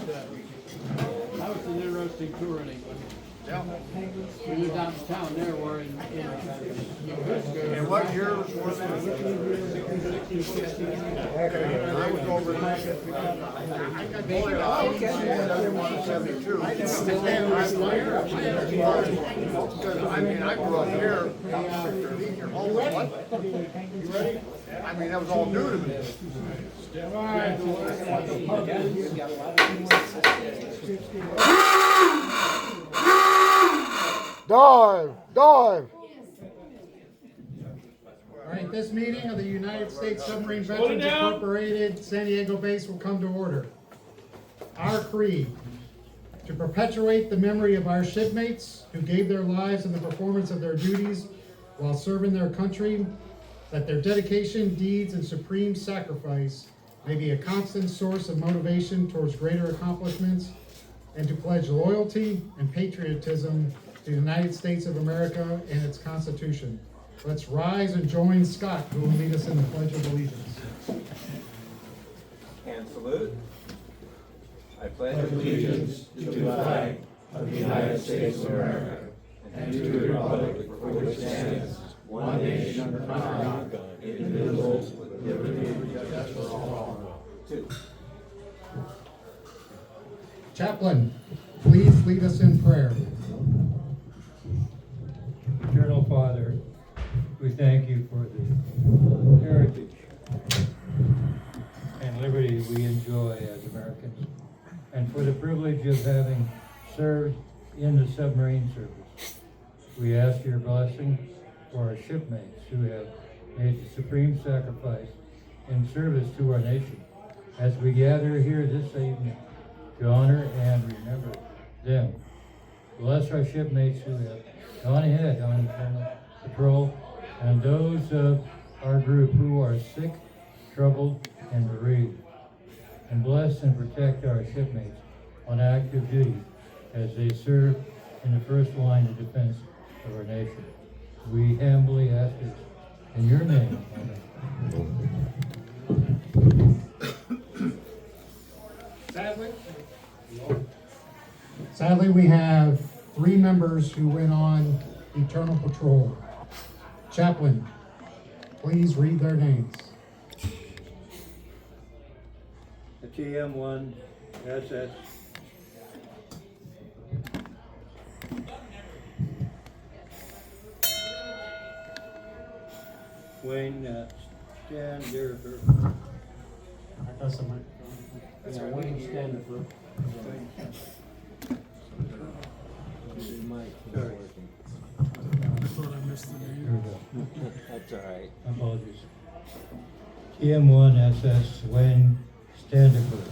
That was an interesting tour in England. We lived out in town there, we're in And what year was one? I was over in 72. I mean, I grew up here. You ready? I mean, that was all new to me. Dive! Dive! All right, this meeting of the United States Submarine Veterans Incorporated San Diego base will come to order. Our creed: to perpetuate the memory of our shipmates who gave their lives in the performance of their duties while serving their country, that their dedication, deeds, and supreme sacrifice may be a constant source of motivation towards greater accomplishments, and to pledge loyalty and patriotism to the United States of America and its Constitution. Let's rise and join Scott, who will lead us in the Pledge of Allegiance. And salute. I pledge allegiance to the flag of the United States of America and to the republic for which it stands, one nation under God, indivisible, with liberty and justice for all. Two. Chaplain, please lead us in prayer. Eternal Father, we thank you for the heritage and liberty we enjoy as Americans, and for the privilege of having served in the submarine service. We ask your blessing for our shipmates who have made the supreme sacrifice in service to our nation, as we gather here this evening to honor and remember them. Bless our shipmates who have gone ahead on eternal patrol, and those of our group who are sick, troubled, and bereaved. And bless and protect our shipmates on active duty as they serve in the first line of defense of our nation. We humbly ask this in your name. Amen. Sadly, we have 3 members who went on eternal patrol. Chaplain, please read their names. The TM1 SS Wayne Standerfer. That's the microphone. Yeah, Wayne Standerfer. Sorry. Here we go. That's all right. Apologies. TM1 SS Wayne Standerfer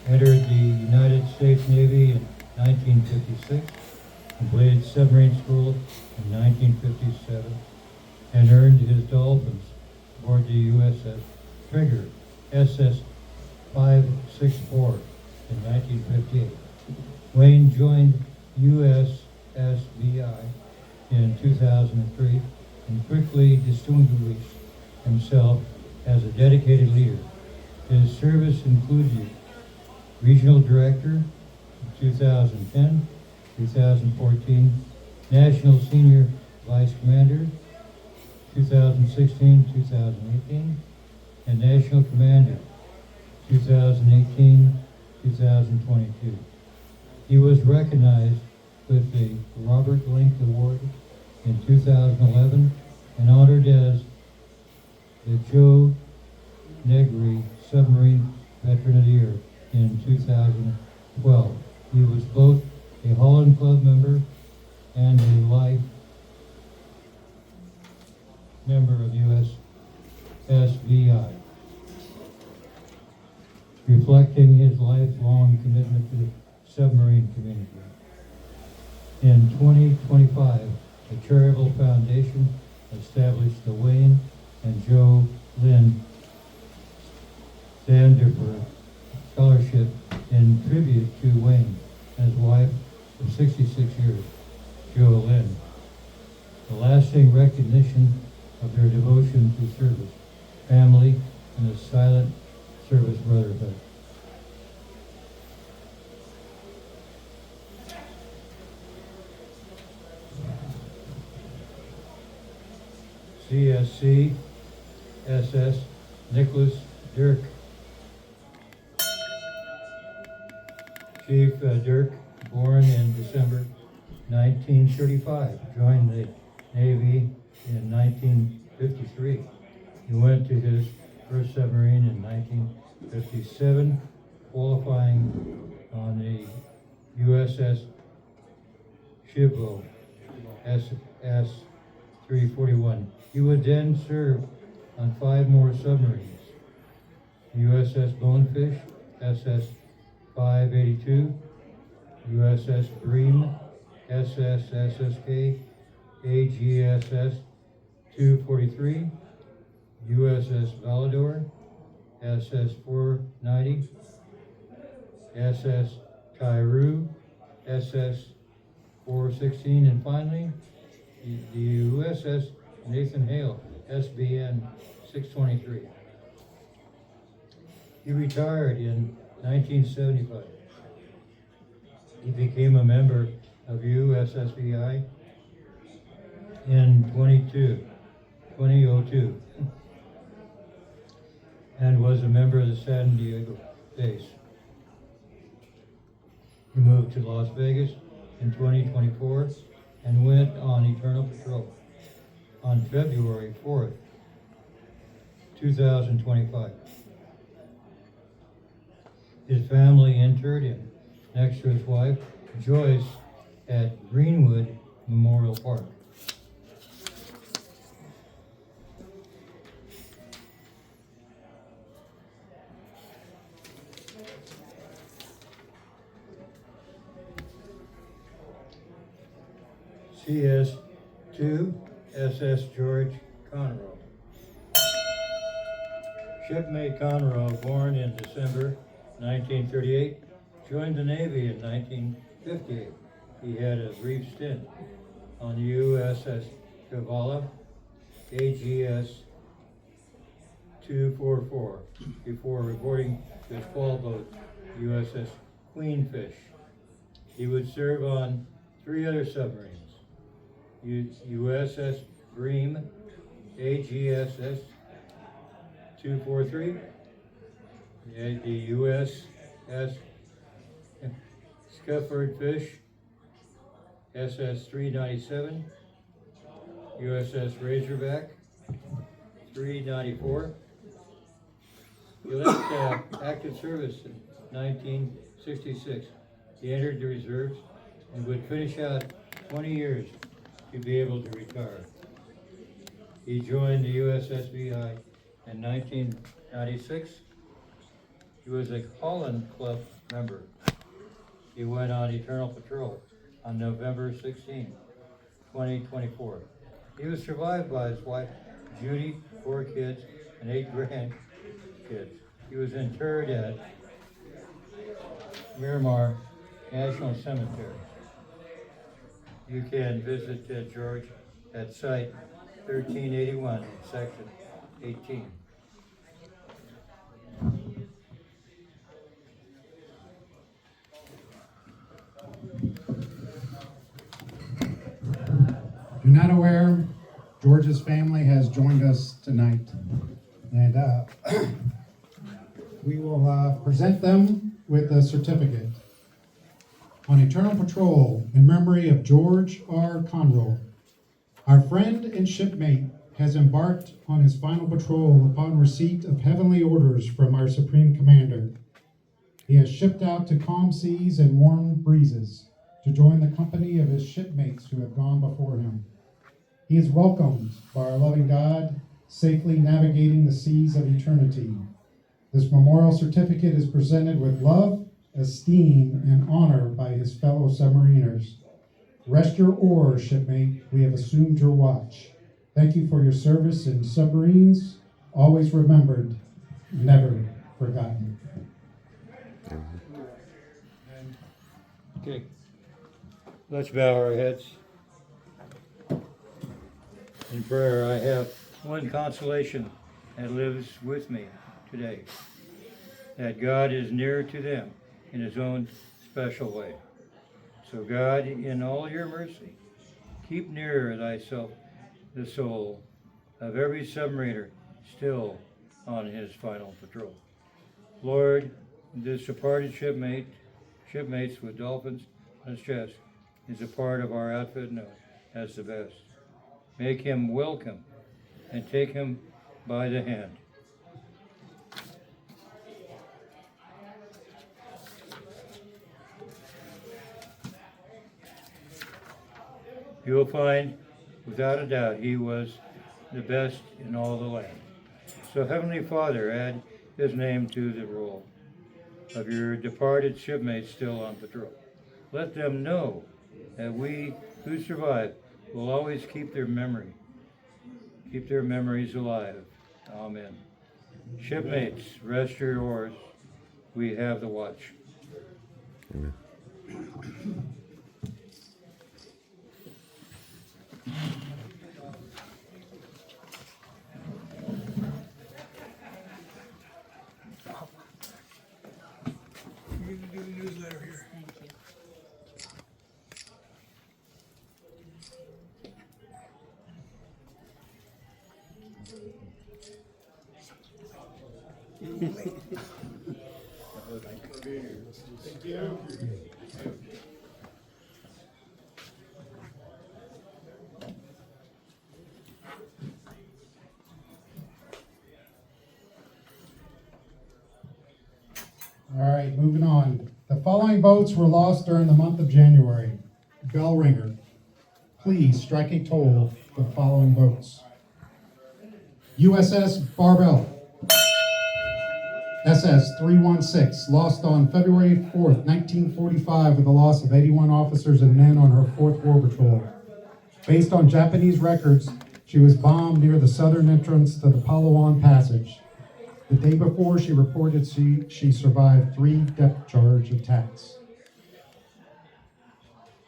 entered the United States Navy in 1956, completed submarine school in 1957, and earned his dolphins aboard the USS Trigger SS 564 in 1958. Wayne joined USSBI in 2003 and quickly distinguished himself as a dedicated leader. His service included Regional Director in 2010, 2014, National Senior Vice Commander 2016, 2018, and National Commander 2018, 2022. He was recognized with the Robert Link Award in 2011 and honored as the Joe Negri Submarine Veteran of the Year in 2012. He was both a Holland Club member and a life member of USSBI, reflecting his lifelong commitment to the submarine community. In 2025, a charitable foundation established the Wayne and Joe Lynn Standerfer Scholarship in tribute to Wayne and his wife of 66 years, Joe Lynn. The lasting recognition of their devotion to service, family, and the silent service brotherhood. CSC SS Nicholas Dirk. Chief Dirk, born in December 1935, joined the Navy in 1953. He went to his first submarine in 1957, qualifying on the USS Shippo SS-341. He would then serve on 5 more submarines: USS Bonefish, SS-582, USS Bream, SSSSK, AGSS-243, USS Valador, SS-490, SS Kairu, SS-416, and finally, the USS Nathan Hale, SBN 623. He retired in 1975. He became a member of USSVI in 2002 and was a member of the San Diego base. He moved to Las Vegas in 2024 and went on Eternal Patrol on February 4th, 2025. His family interred him next to his wife, Joyce, at Greenwood Memorial Park. CS-2 SS George Conroe. Shipmate Conroe, born in December 1938, joined the Navy in 1958. He had a brief stint on the USS Kavala, AGS-244, before reporting to his fall boat, USS Queenfish. He would serve on 3 other submarines: USS Bream, AGSS-243, the USS Scufford Fish, SS-397, USS Razorback, 394. He left active service in 1966. He entered the reserves and would finish out 20 years to be able to retire. He joined the USSVI in 1996. He was a Holland Club member. He went on Eternal Patrol on November 16, 2024. He was survived by his wife, Judy, 4 kids, and 8 grandkids. He was interred at Miramar National Cemetery. You can visit George at Site 1381, Section 18. If you're not aware, George's family has joined us tonight, and we will present them with a certificate. On Eternal Patrol, in memory of George R. Conroe, our friend and shipmate has embarked on his final patrol upon receipt of heavenly orders from our Supreme Commander. He has shipped out to calm seas and warm breezes to join the company of his shipmates who have gone before him. He is welcomed by our loving God, safely navigating the seas of eternity. This memorial certificate is presented with love, esteem, and honor by his fellow submariners. Rest your oars, shipmate. We have assumed your watch. Thank you for your service in submarines, always remembered, never forgotten. Okay, let's bow our heads in prayer. I have one consolation that lives with me today, that God is near to them in his own special way. So God, in all your mercy, keep near thyself the soul of every submariner still on his final patrol. Lord, this departed shipmates with dolphins on his chest, is a part of our outfit known as the best. Make him welcome and take him by the hand. You will find, without a doubt, he was the best in all the land. So Heavenly Father, add his name to the roll of your departed shipmates still on patrol. Let them know that we who survive will always keep their memories alive. Amen. Shipmates, rest your oars. We have the watch. Amen. All right, moving on. The following boats were lost during the month of January. Bell ringer, please strike a toll for the following boats. USS Barbell, SS 316, lost on February 4th, 1945, with a loss of 81 officers and men on her 4th War Patrol. Based on Japanese records, she was bombed near the southern entrance to the Palawan Passage. The day before, she reported she survived 3 depth charge attacks.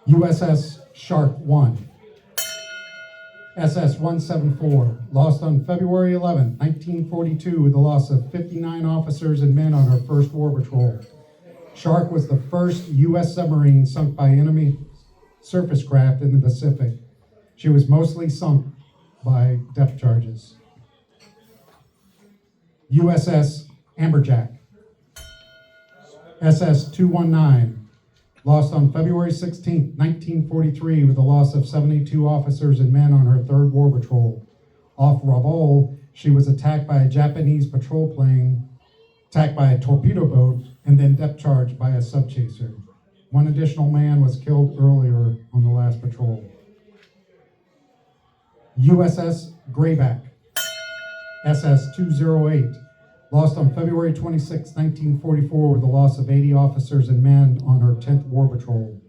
USS Shark 1, SS 174, lost on February 11, 1942, with a loss of 59 officers and men on her 1st War Patrol. Shark was the first U.S. submarine sunk by enemy surface craft in the Pacific. She was mostly sunk by depth charges. USS Amberjack, SS 219, lost on February 16, 1943, with a loss of 72 officers and men on her 3rd War Patrol. Off Rabaul, she was attacked by a Japanese patrol plane, attacked by a torpedo boat, and then depth charged by a subchaser. 1 additional man was killed earlier on the last patrol. USS Grayback, SS 208, lost on February 26, 1944, with a loss of 80 officers and men on her 10th War Patrol.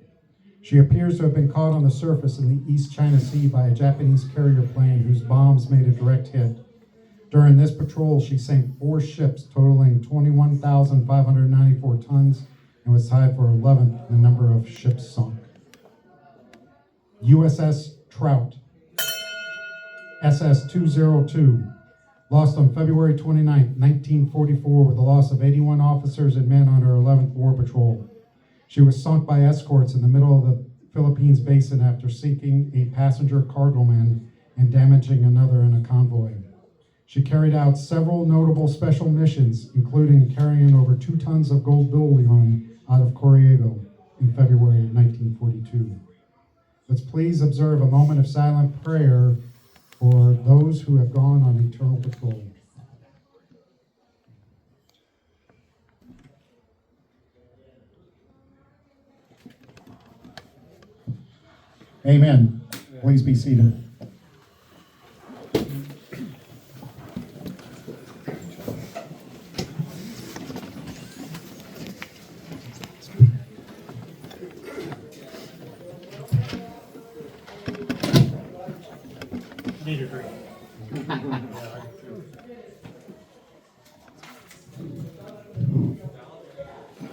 She appears to have been caught on the surface in the East China Sea by a Japanese carrier plane whose bombs made a direct hit. During this patrol, she sank 4 ships totaling 21,594 tons and was tied for 11th in the number of ships sunk. USS Trout, SS 202, lost on February 29, 1944, with a loss of 81 officers and men on her 11th War Patrol. She was sunk by escorts in the middle of the Philippines basin after sinking a passenger cargoman and damaging another in a convoy. She carried out several notable special missions, including carrying over 2 tons of gold bullion out of Coriago in February 1942. Let's please observe a moment of silent prayer for those who have gone on eternal patrol. Amen. Please be seated. Need a drink.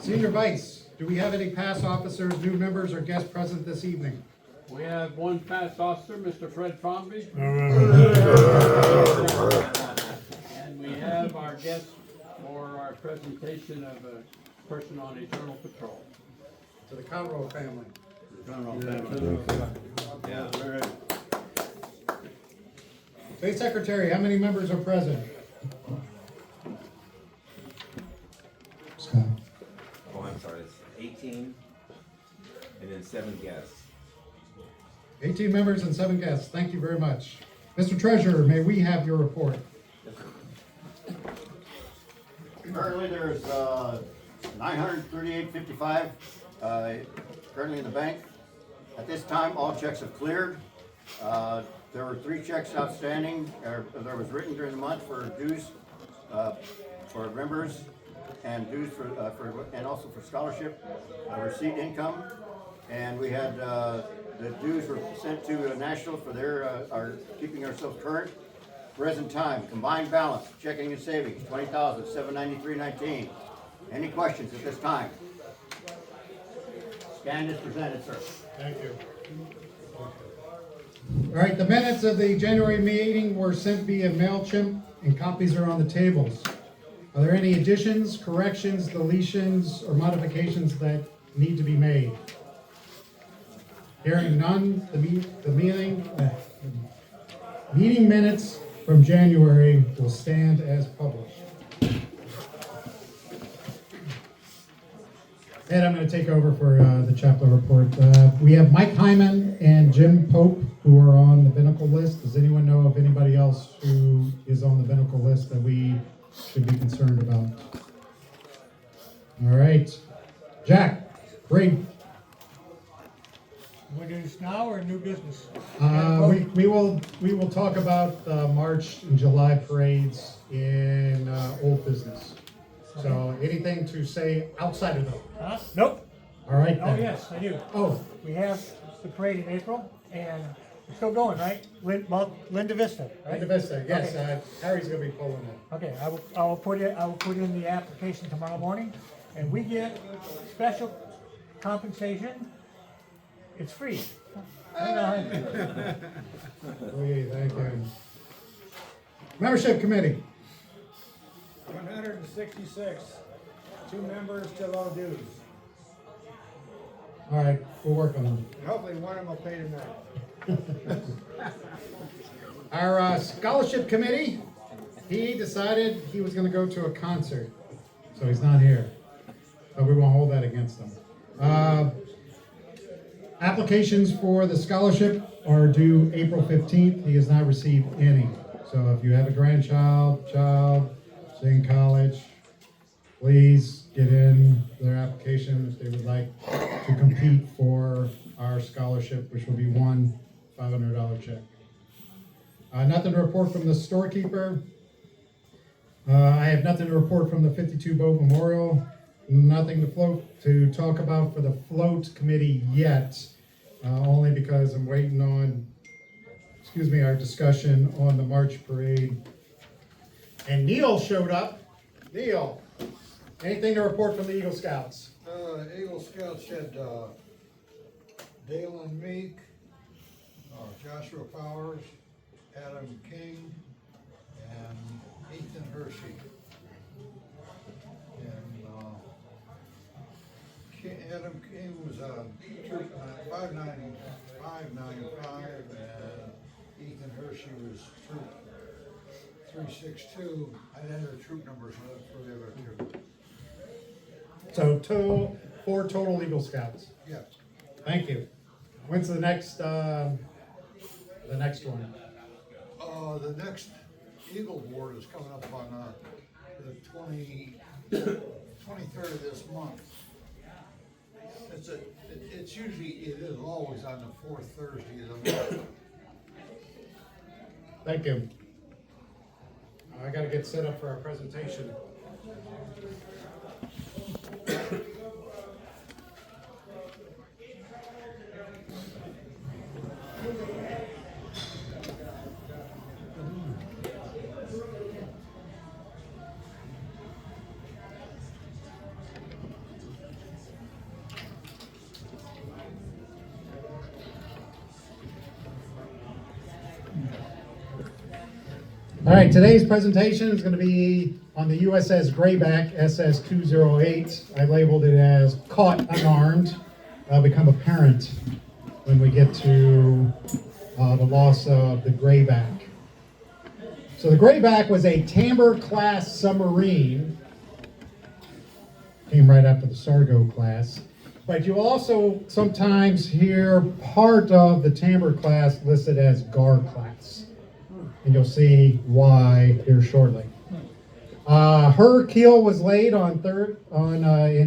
Senior Vice, do we have any past officers, new members, or guests present this evening? We have one past officer, Mr. Fred Tromby. And we have our guest for our presentation of a person on eternal patrol. To the Conroe family. Yeah, very. State Secretary, how many members are present? Scott. Oh, I'm sorry, it's 18, and then 7 guests. 18 members and 7 guests. Thank you very much. Mr. Treasurer, may we have your report? Currently, there's $938.55 currently in the bank. At this time, all checks have cleared. There were 3 checks outstanding, or there was written during the month for dues for members and dues and also for scholarship receipt income. And we had the dues were sent to National for their keeping ourselves current. Present time, combined balance, checking and savings, $20,793.19. Any questions at this time? Stand as presented, sir. Thank you. All right, the minutes of the January meeting were sent via MailChimp and copies are on the tables. Are there any additions, corrections, deletions, or modifications that need to be made? Hearing none, the meeting minutes from January will stand as published. And I'm going to take over for the Chapler report. We have Mike Hyman and Jim Pope who are on the Binnacle list. Does anyone know of anybody else who is on the Binnacle list that we should be concerned about? All right. Jack, great. Want to do this now or new business? We will talk about the March and July parades in old business. So anything to say outside of those? Huh? Nope. All right. Oh, then. yes, I do. Oh, We have the parade in April, and it's still going, right? Linda Vista, right? Linda Vista, yes. Okay. Harry's gonna be pulling it. Okay, I will put in the application tomorrow morning, and we get special compensation. It's free. Okay, thank you. Membership committee. 166, 2 members, still owe dues. All right, we'll work on them. Hopefully one of them will pay tonight. Our scholarship committee, he decided he was gonna go to a concert, so he's not here. But we won't hold that against him. Applications for the scholarship are due April 15th. He has not received any. So if you have a grandchild, child, in college, please get in their application if they would like to compete for our scholarship, which will be one $500 check. Nothing to report from the storekeeper. I have nothing to report from the 52 Boat Memorial. Nothing to talk about for the float committee yet, only because I'm waiting on, our discussion on the March parade. And Neil showed up. Neil, anything to report from the Eagle Scouts? Eagle Scouts had Dalen Meek, Joshua Powers, Adam King, and Ethan Hershey. And Adam King was troop 595, and Ethan Hershey was troop 362. I didn't have the troop numbers for the other 2. So 4 total Eagle Scouts. Yes. Thank you. When's the next one? The next Eagle Board is coming up on the 23rd of this month. It is always on the 4th Thursday of the month. Thank you. I gotta get set up for our presentation. All right, today's presentation is going to be on the USS Grayback, SS-208. I labeled it as Caught Unarmed. Become apparent when we get to the loss of the Grayback. So the Grayback was a Tamber-class submarine. Came right after the Sargo class. But you also sometimes hear part of the Tamber class listed as Gar class. And you'll see why here shortly. Her keel was laid in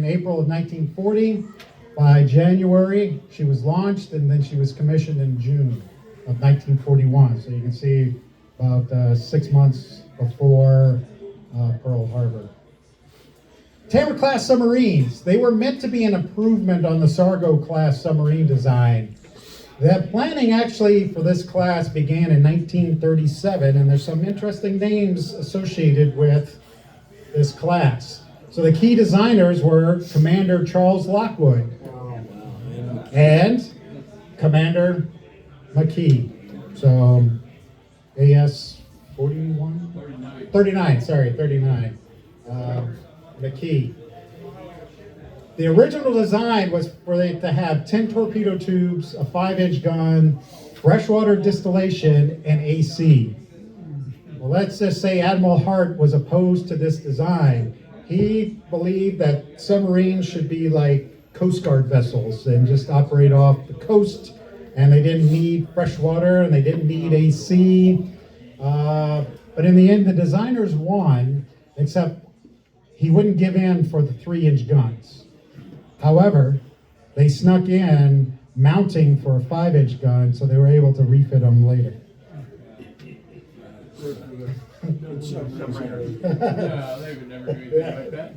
April of 1940. By January, she was launched, and then she was commissioned in June of 1941. So you can see about 6 months before Pearl Harbor. Tamber-class submarines, they were meant to be an improvement on the Sargo-class submarine design. The planning actually for this class began in 1937, and there's some interesting names associated with this class. So the key designers were Commander Charles Lockwood and Commander McKee. So AS 41? 39, sorry, 39. McKee. The original design was for it to have 10 torpedo tubes, a 5-inch gun, freshwater distillation, and AC. Well, let's just say Admiral Hart was opposed to this design. He believed that submarines should be like Coast Guard vessels and just operate off the coast, and they didn't need fresh water and they didn't need AC. But in the end, the designers won, except he wouldn't give in for the 3-inch guns. However, they snuck in mounting for a 5-inch gun, so they were able to refit them later. Yeah, they would never do anything like that.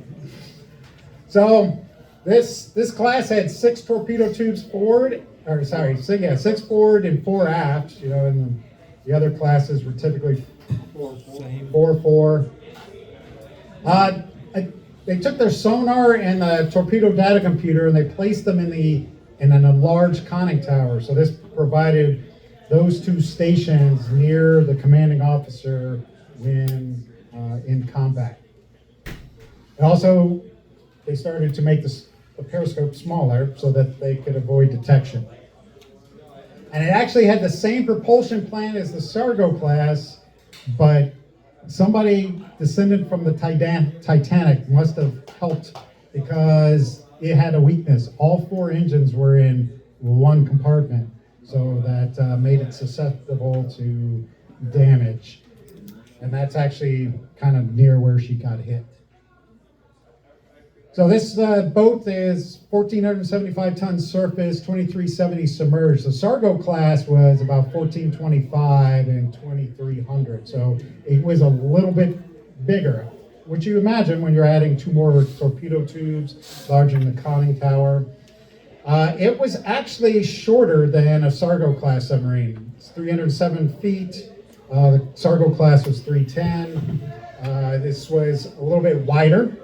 So this class had 6 torpedo tubes forward, or sorry, 6 forward and 4 aft. You know, and the other classes were typically 4. They took their sonar and the torpedo data computer and they placed them in a large conning tower. So this provided those 2 stations near the commanding officer when in combat. And also, they started to make the periscope smaller so that they could avoid detection. And it actually had the same propulsion plan as the Sargo class, but somebody descended from the Titanic must have helped because it had a weakness. All 4 engines were in one compartment, so that made it susceptible to damage. And that's actually kind of near where she got hit. So this boat is 1,475 tons surface, 2,370 submerged. The Sargo class was about 1,425 and 2,300. So it was a little bit bigger, which you imagine when you're adding 2 more torpedo tubes, larger the conning tower. It was actually shorter than a Sargo class submarine. It's 307 feet. The Sargo class was 310. This was a little bit wider.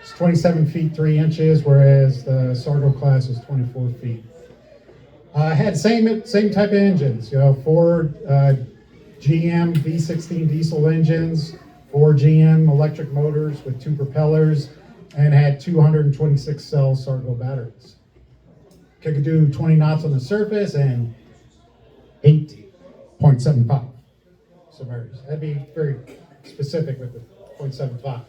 It's 27 feet 3 inches, whereas the Sargo class is 24 feet. Had same type of engines, 4 GM V16 diesel engines, 4 GM electric motors with 2 propellers, and had 226 cell Sargo batteries. Could do 20 knots on the surface and 8.75 submerged. That'd be very specific with the 0.75.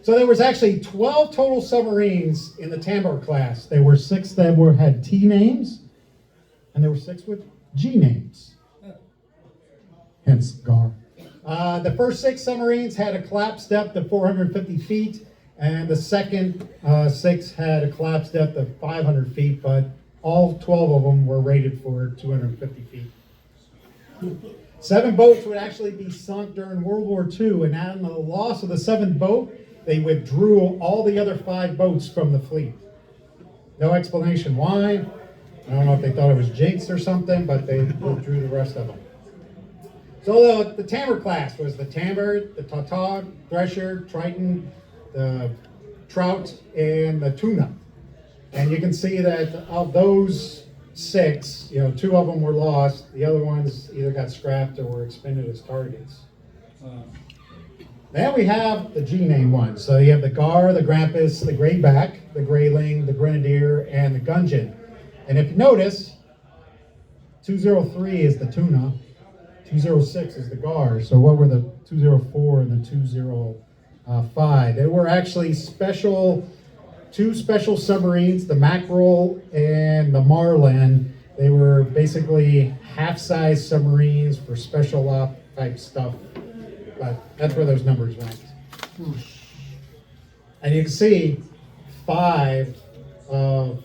So there was actually 12 total submarines in the Tamber class. There were 6 that had T names, and there were 6 with G names. Hence GAR. The first 6 submarines had a collapse depth of 450 feet, and the second 6 had a collapse depth of 500 feet, but all 12 of them were rated for 250 feet. 7 boats would actually be sunk during World War II, and on the loss of the 7th boat, they withdrew all the other 5 boats from the fleet. No explanation why. I don't know if they thought it was jinx or something, but they withdrew the rest of them. So the Tamber class was the Tamber, the Tautog, Thresher, Triton, the Trout, and the Tuna. And you can see that of those 6, 2 of them were lost. The other ones either got scrapped or were expended as targets. Then we have the G-name ones. So you have the Gar, the Grampus, the Grayback, the Grayling, the Grenadier, and the Gungeon. And if you notice, 203 is the Tuna, 206 is the GAR. So what were the 204 and the 205? They were actually two special submarines, the Mackerel and the Marlin. They were basically half-size submarines for special op type stuff, but that's where those numbers went. And you can see 5 of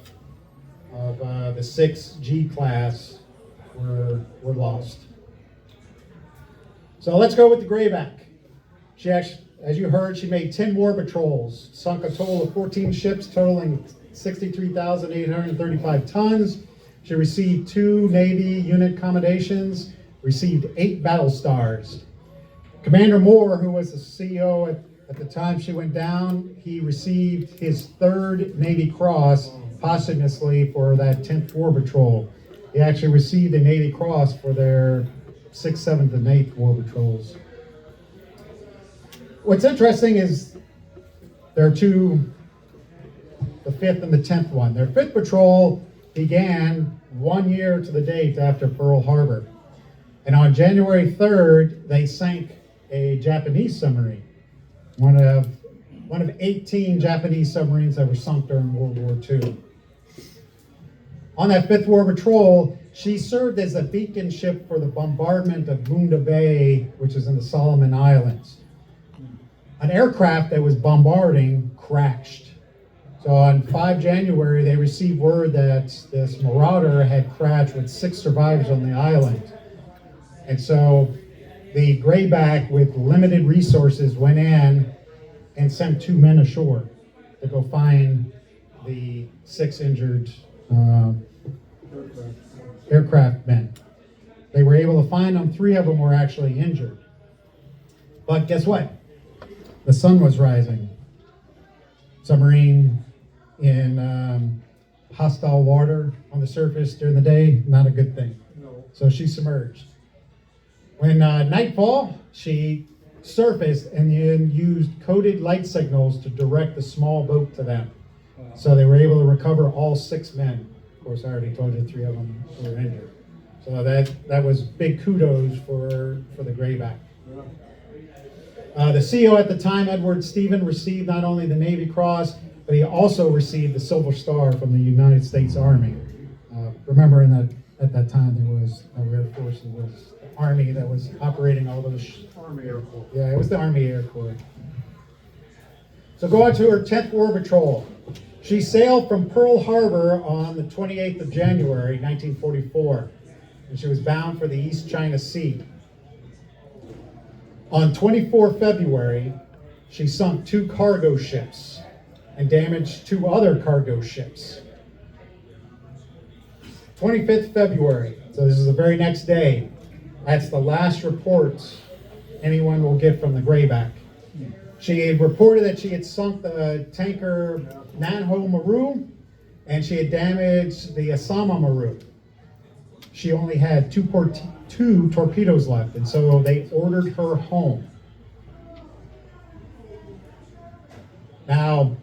the 6 G class were lost. So let's go with the Grayback. She actually, as you heard, she made 10 war patrols, sunk a total of 14 ships totaling 63,835 tons. She received 2 Navy unit commendations, received 8 battle stars. Commander Moore, who was the CEO at the time she went down, he received his 3rd Navy Cross posthumously for that 10th War Patrol. He actually received a Navy Cross for their 6th, 7th, and 8th War Patrols. What's interesting is there are 2, the 5th and the 10th one. Their 5th patrol began 1 year to the date after Pearl Harbor. And on January 3rd, they sank a Japanese submarine, one of 18 Japanese submarines that were sunk during World War II. On that 5th War Patrol, she served as a beacon ship for the bombardment of Munda Bay, which is in the Solomon Islands. An aircraft that was bombarding crashed. So on 5 January, they received word that this Marauder had crashed with 6 survivors on the island. And so the Grayback, with limited resources, went in and sent 2 men ashore to go find the 6 injured aircraft men. They were able to find them. 3 of them were actually injured. But guess what? The sun was rising. Submarine in hostile water on the surface during the day, not a good thing. So she submerged. When nightfall, she surfaced and then used coded light signals to direct the small boat to them. So they were able to recover all 6 men. Of course, I already told you 3 of them were injured. So that was big kudos for the Grayback. The CEO at the time, Edward Stephen, received not only the Navy Cross, but he also received the Silver Star from the United States Army. Remember, at that time, there was no Air Force, it was the Army that was operating all those. Army Air Corps. Yeah, it was the Army Air Corps. So go on to her 10th War Patrol. She sailed from Pearl Harbor on the 28th of January, 1944, and she was bound for the East China Sea. On 24 February, she sunk 2 cargo ships and damaged 2 other cargo ships. 25th February, so this is the very next day, that's the last report anyone will get from the Grayback. She had reported that she had sunk the tanker Nanho Maru, and she had damaged the Asama Maru. She only had 2 torpedoes left, and so they ordered her home. Now,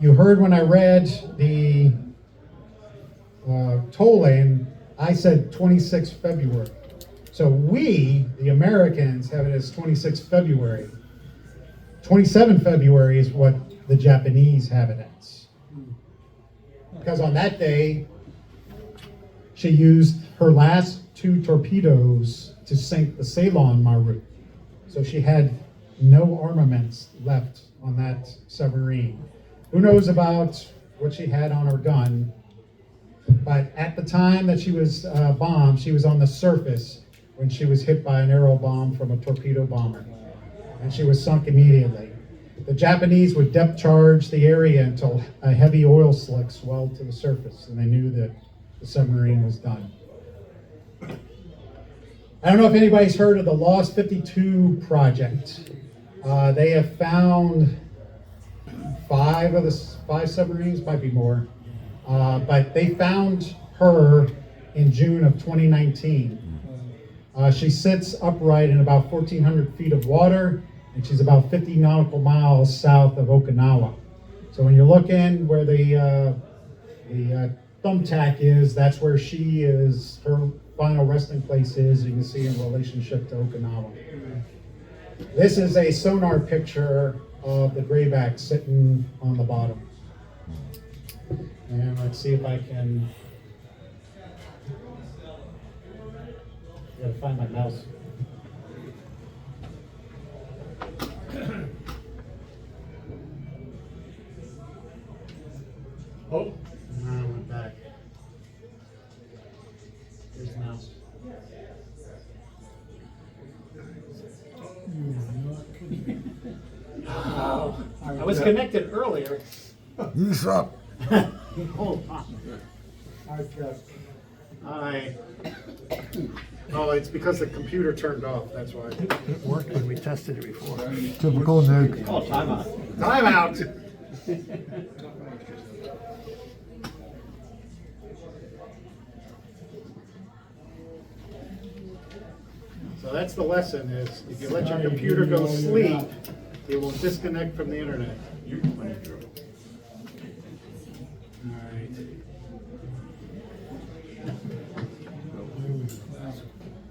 you heard when I read the toll lane, I said 26 February. So we, the Americans, have it as 26 February. 27 February is what the Japanese have it as. Because on that day, she used her last 2 torpedoes to sink the Ceylon Maru. So she had no armaments left on that submarine. Who knows about what she had on her gun, but at the time that she was bombed, she was on the surface when she was hit by an arrow bomb from a torpedo bomber, and she was sunk immediately. The Japanese would depth charge the area until a heavy oil slick swelled to the surface, and they knew that the submarine was done. I don't know if anybody's heard of the Lost 52 project. They have found 5 submarines, might be more, but they found her in June of 2019. She sits upright in about 1,400 feet of water, and she's about 50 nautical miles south of Okinawa. So when you're looking where the thumbtack is, that's where she is. Her final resting place is, you can see in relationship to Okinawa. This is a sonar picture of the grayback sitting on the bottom. And let's see if I can, gotta find my mouse. Oh, no, I went back. Here's the mouse. I was connected earlier. You suck. Hold on. Oh, it's because the computer turned off, that's why. It worked when we tested it before. Typical Nick. Oh, timeout. Time out. So that's the lesson is, if you let your computer go sleep, it will disconnect from the internet. All right.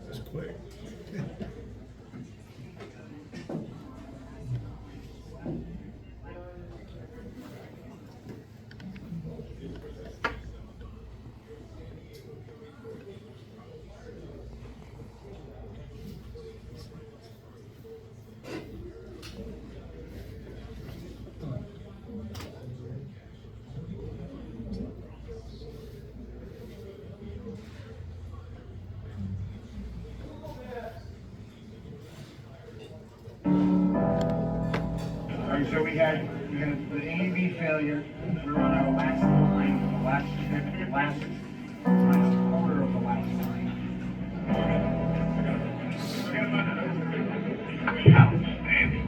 That's quick. Alright, so we had the A and B failure. We were on our last line, the last quarter of the last line. Outstanding.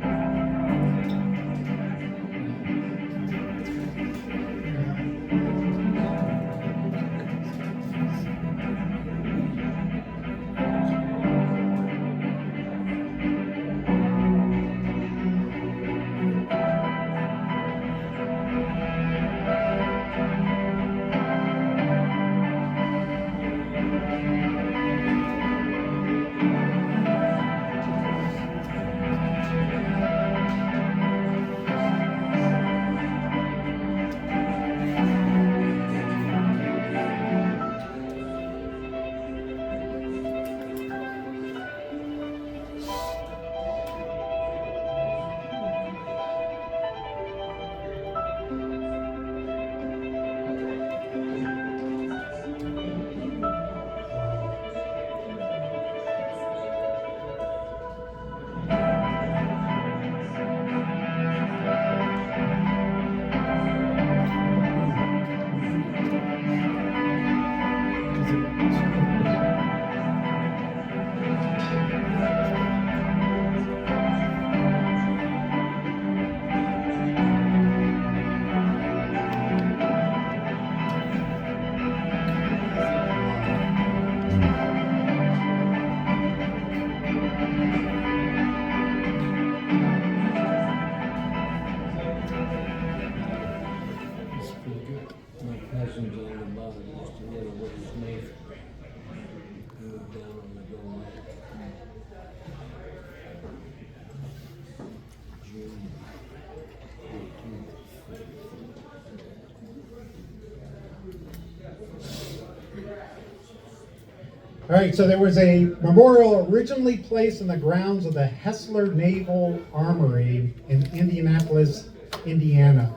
All right, so there was a memorial originally placed in the grounds of the Hessler Naval Armory in Indianapolis, Indiana.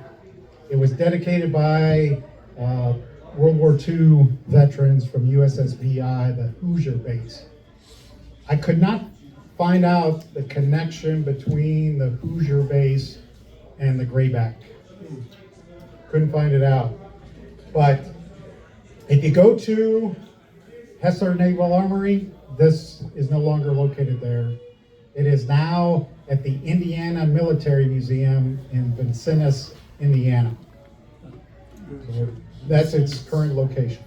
It was dedicated by World War II veterans from USSVI, the Hoosier base. I could not find out the connection between the Hoosier base and the Grayback. Couldn't find it out. But if you go to Hessler Naval Armory, this is no longer located there. It is now at the Indiana Military Museum in Vincennes, Indiana. So that's its current location.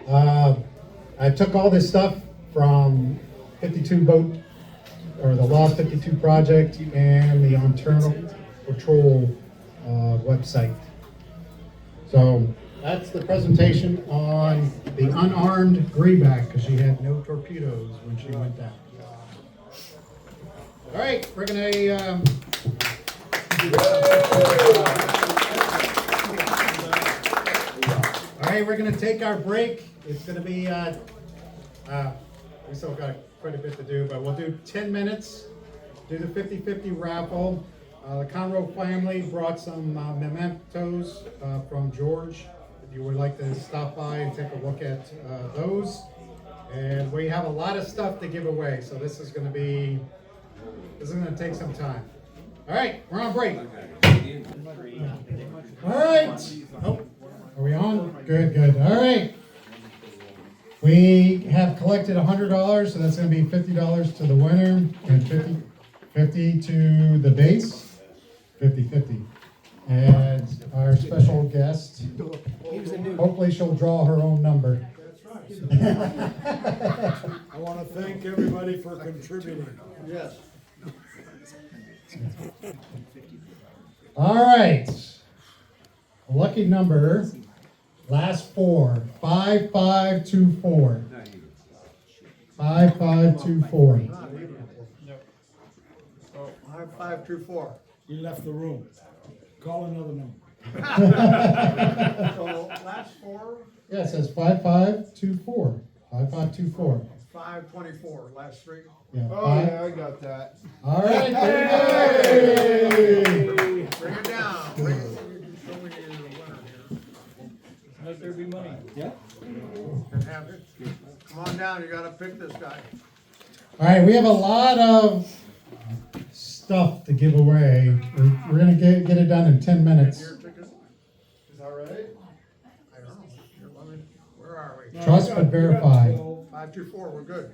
I took all this stuff from 52 Boat, or the Lost 52 Project, and the Ontario Patrol website. So That's the presentation on the unarmed greenback, because she had no torpedoes when she went down. All right, we're gonna, all right, we're gonna take our break. It's gonna be, we still got quite a bit to do, but we'll do 10 minutes, do the 50-50 raffle. The Conroe family brought some mementos from George. If you would like to stop by and take a look at those. And we have a lot of stuff to give away, so this is gonna take some time. All right, we're on break. All right. Oh, are we on? Good, good. All right. We have collected $100, so that's gonna be $50 to the winner and 50 to the base, 50-50. And our special guest, hopefully she'll draw her own number. I want to thank everybody for contributing. Yes. All right. Lucky number, last four, 5524. 5524. 524. You left the room. Call another number. So last four, Yeah, it says 5524. 5524. 524, last three. Yeah, Oh, five. yeah, I got that. All right, there you go. Bring it down. Bring it. Show me the winner here. Let there be money. Yeah. And have it. Come on down, you gotta pick this guy. All right, we have a lot of stuff to give away. We're gonna get it done in 10 minutes. Your ticket. Is that right? I don't know. Here, let me- Where are we? Trust but verify. 524, we're good.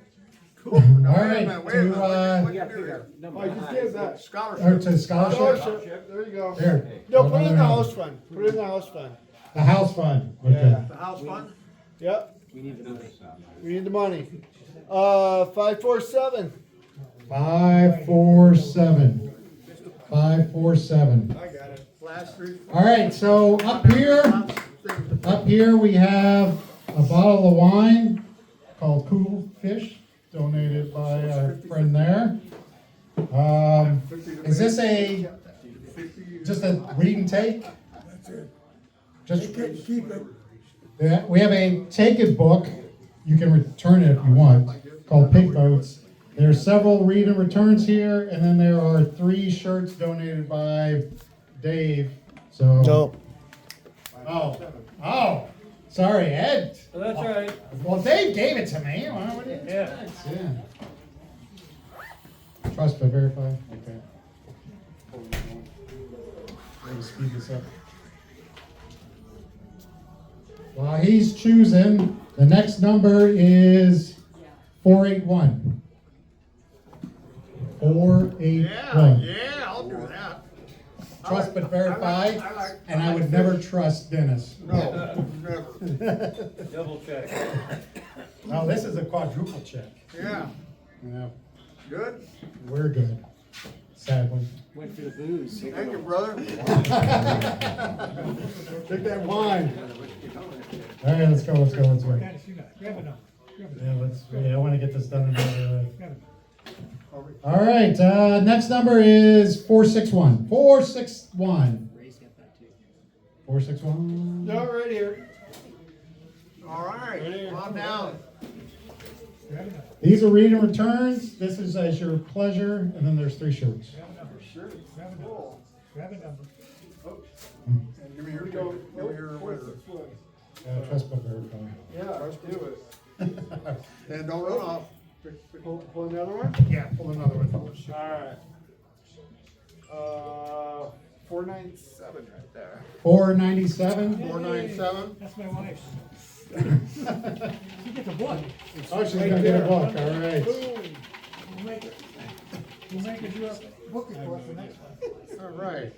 All Now, right, wait a minute. to, What you do here? I just gave that. Scholarship. or to scholarship. There you go. There. No, put it in the house fund. Put it in the house fund. The house fund. Okay. Yeah. The house fund? Yep. We need the money. 547. 547. 547. I got it. Last three. All right, so up here we have a bottle of wine called Cool Fish, donated by our friend there. Is this just a read and take? Just Keep it. yeah, we have a take it book. You can return it if you want, called Pig Boats. There are several read and returns here, and then there are 3 shirts donated by Dave. So. No. Oh, sorry, Ed. Well, that's all right. Well, Dave gave it to me. What do you expect? Yeah. Trust but verify. Okay. Let me speed this up. While he's choosing, the next number is 481. 481. Yeah, I'll do that. Trust but verify, I like and I would never trust Dennis. No, never. Double check. No, this is a quadruple check. Yeah, Yeah, good. we're good. Sadly. Went for the booze. Thank you, brother. Take that wine. All right, let's go. Yeah, I want to get this done another way. All right, next number is 461. 461. 461. No, right here. All right, come on down. These are read and returns. This is as your pleasure, and then there's 3 shirts. Cool. Grab a number. And give me your ticket. Give me your winner. Trust but verify. Yeah, let's do it. And don't run off. Pull another one? Yeah, pull another one. Alright. 497 right there. 497. 497. That's my wife's. She gets a book. Oh, she's gonna get a book. All right. We'll make her do a book report for next one. All right.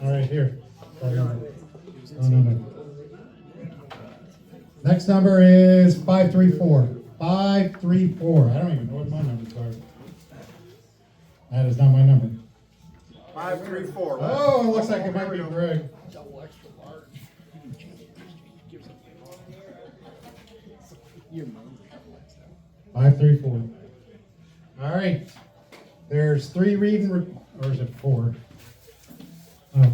All right, here. Oh, no. Next number is 534. 534. I don't even know what my numbers are. That is not my number. 534. Oh, it looks like it might be Greg. 534. All right. There's 3 reading, or is it 4?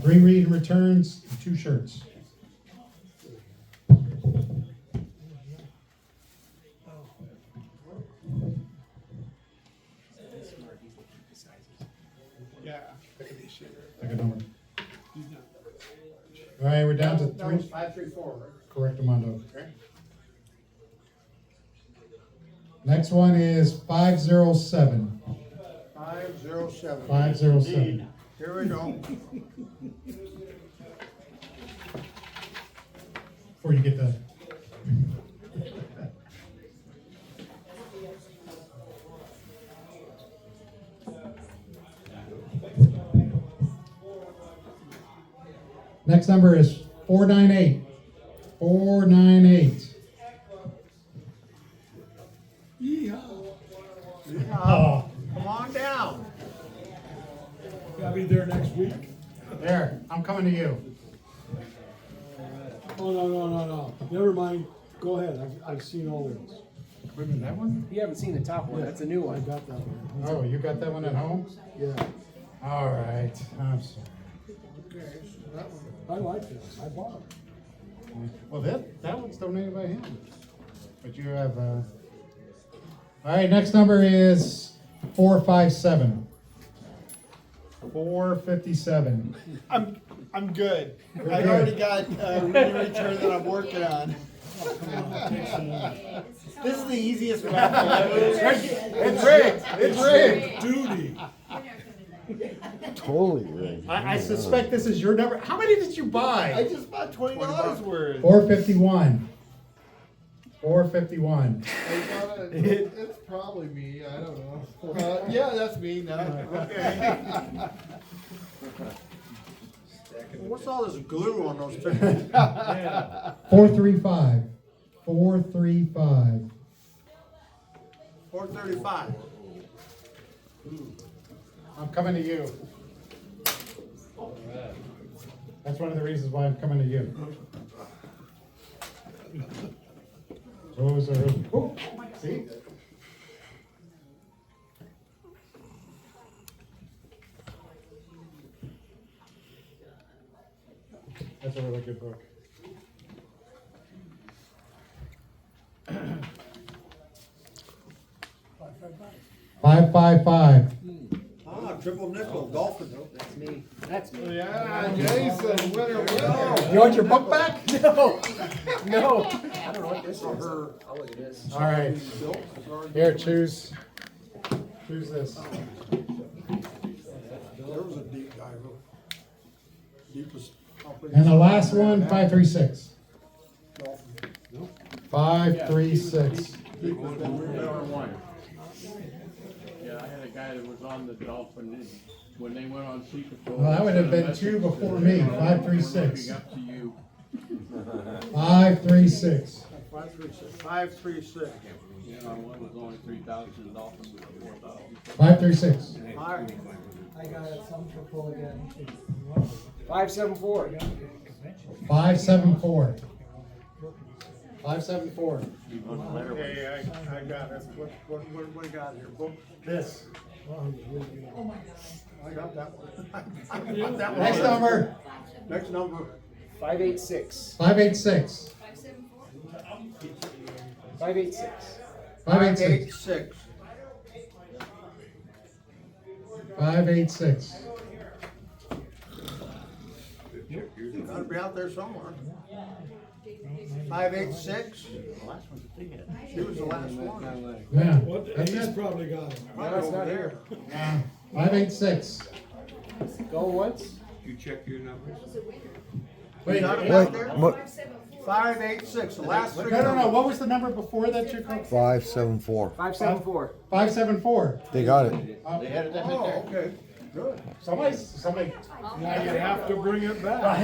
3 reading returns, and 2 shirts. Yeah. Pick a number. All right, we're down to 3. 534, right? Correct, Armando. Next one is 507. 507. 507. Here we go. Before you get the. Next number is 498. 498. Oh, Come on down. I'll be there next week. there, I'm coming to you. Oh, no. Never mind. Go ahead. I've seen all of those. Wait a minute, that one? You haven't seen the top one, that's a new I one. got that one. Oh, you got that one at home? Yeah. All right, I'm sorry. I like this. I bought it. Well, that one's donated by him. But you have, all right, next number is 457. 457. I'm good. I've already got a return that I'm working on. This is the easiest raffle ever. It's rigged. It's rigged. Duty. Totally right. I suspect this is your number. How many did you I buy? just bought $20 worth. 451. 451. It's probably me, I don't know. Yeah, that's me now. Okay. What's all this glue on those pictures? 435. 435. 435. I'm coming to you. That's one of the reasons why I'm coming to you. Those are, oh, see? That's a really good book. Five, 5. Ah, triple nickel, dolphin. That's me. That's me. Yeah, Jason, winner, winner. You want your book back? No. No. I don't know what this is. I'll look at this. All right. Here, choose this. There was a deep dive. Deepest. And the last one, 536. 536. Number 1. Yeah, I had a guy that was on the Dolphin, and when they went on sea patrol. Well, that would have been message 2 that before they me, were 536. looking up to you. 536. 536. You know, one was only 3,000, Dolphin was 4,000. 536. I got some for pull again. 574. 574. 574. Hey, I got it. What do you got here? Book? This. I got that one. I got that one. Next number, Next number. 586. 586. 586. 586. 586. Gotta be out there somewhere. 586. She was the last one. Yeah. What, That's he's it. probably got it. No, it's not here. Yeah. 586. Going once? Wait, Got it Wait, out there? what? 586, the last three. no. What was the number before that you called? 574. 574. 574. They got it. They had it that Oh, there. okay, good. Somebody. Now you have to bring it back.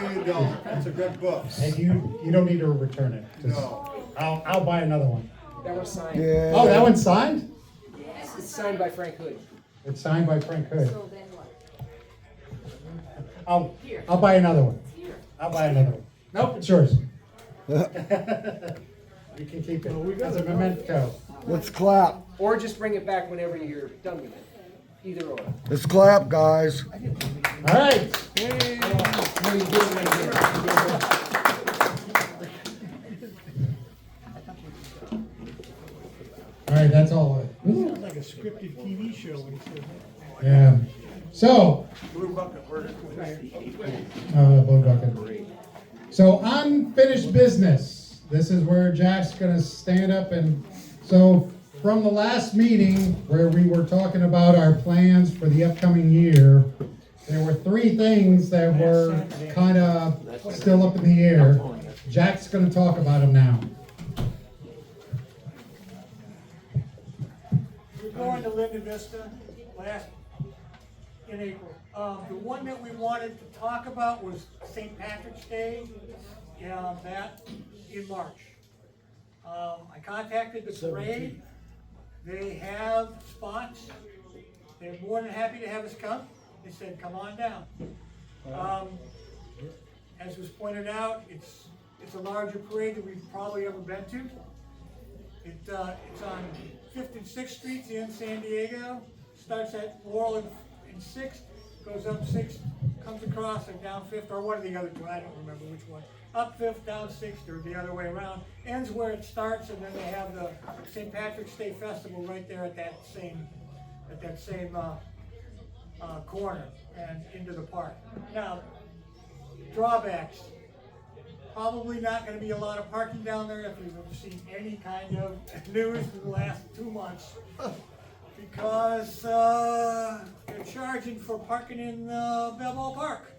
No, you don't. That's a good book. Hey, you don't need to return it. Just- No. I'll buy another one. That was signed. Yeah. Oh, that one's signed? It's signed by Frank Hood. It's signed by Frank Hood. So then what? I'll buy another one. Here. I'll buy another one. Nope, it's yours. You can keep it as a memento. Let's clap. Or just bring it back whenever you're done with it. Either or. Let's clap, guys. All right. All right, that's all. Sounds like a scripted TV show when he says that. Yeah. So, Blue bucket, where did Blue Bucket. So unfinished business. This is where Jack's gonna stand up and, so from the last meeting where we were talking about our plans for the upcoming year, there were 3 things that were kind of still up in the air. Jack's gonna talk about them now. We're going to Linda Vista in April. The one that we wanted to talk about was St. Patrick's Day, that in March. I contacted the parade. They have spots. They're more than happy to have us come. They said, come on down. As was pointed out, it's a larger parade than we've probably ever been to. It's on 5th and 6th Streets in San Diego. Starts at Laurel and 6th, goes up 6th, comes across and down 5th, or one of the other two, I don't remember which one. Up 5th, down 6th, or the other way around. Ends where it starts, and then they have the St. Patrick's Day Festival right there at that same corner and into the park. Now, drawbacks. Probably not going to be a lot of parking down there if you've seen any kind of news in the last 2 months. Because they're charging for parking in Belleville Park.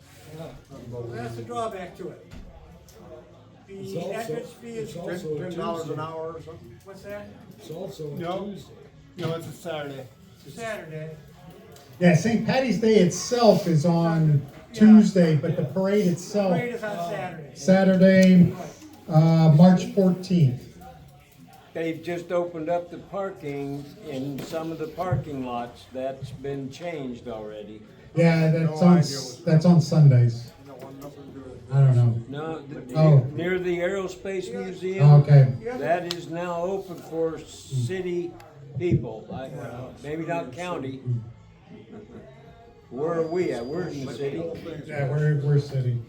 That's the drawback to it. The entrance fee is $10 an hour or something? What's that? It's also a No. Tuesday. No, it's a Saturday. Saturday. Yeah, St. Patty's Day itself is on Tuesday, but the parade itself, Parade is on Saturday. Saturday, March 14th. They've just opened up the parking in some of the parking lots. That's been changed already. Yeah, that's on Sundays. I don't know. No, Oh. near the Aerospace Museum. Okay. That is now open for city people, maybe not county. Where are we at? We're in the city. Yeah, we're city.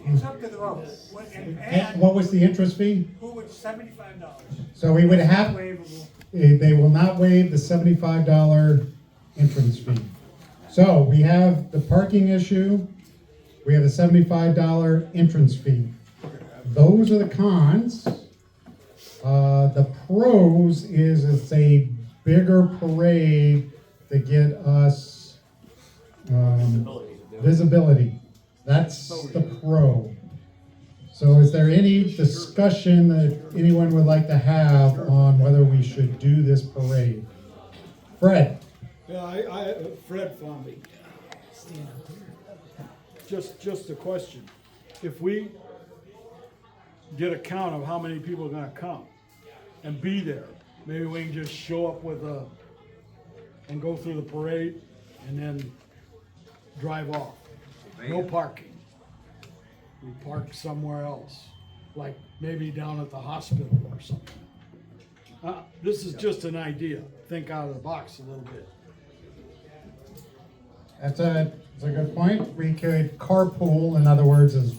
It's up to the vote. And what was the interest fee? Who would $75? So we would have, Waivable. they will not waive the $75 entrance fee. So we have the parking issue, we have a $75 entrance fee. Those are the cons. The pros is it's a bigger parade to get us visibility. That's the pro. So is there any discussion that anyone would like to have on whether we should do this parade? Fred? Yeah, Fred Fomby. Just a question. If we get a count of how many people are gonna come and be there, maybe we can just show up and go through the parade and then drive off. No parking. We park somewhere else, like maybe down at the hospital or something. This is just an idea. Think out of the box a little bit. That's a good point. We could carpool, in other words, is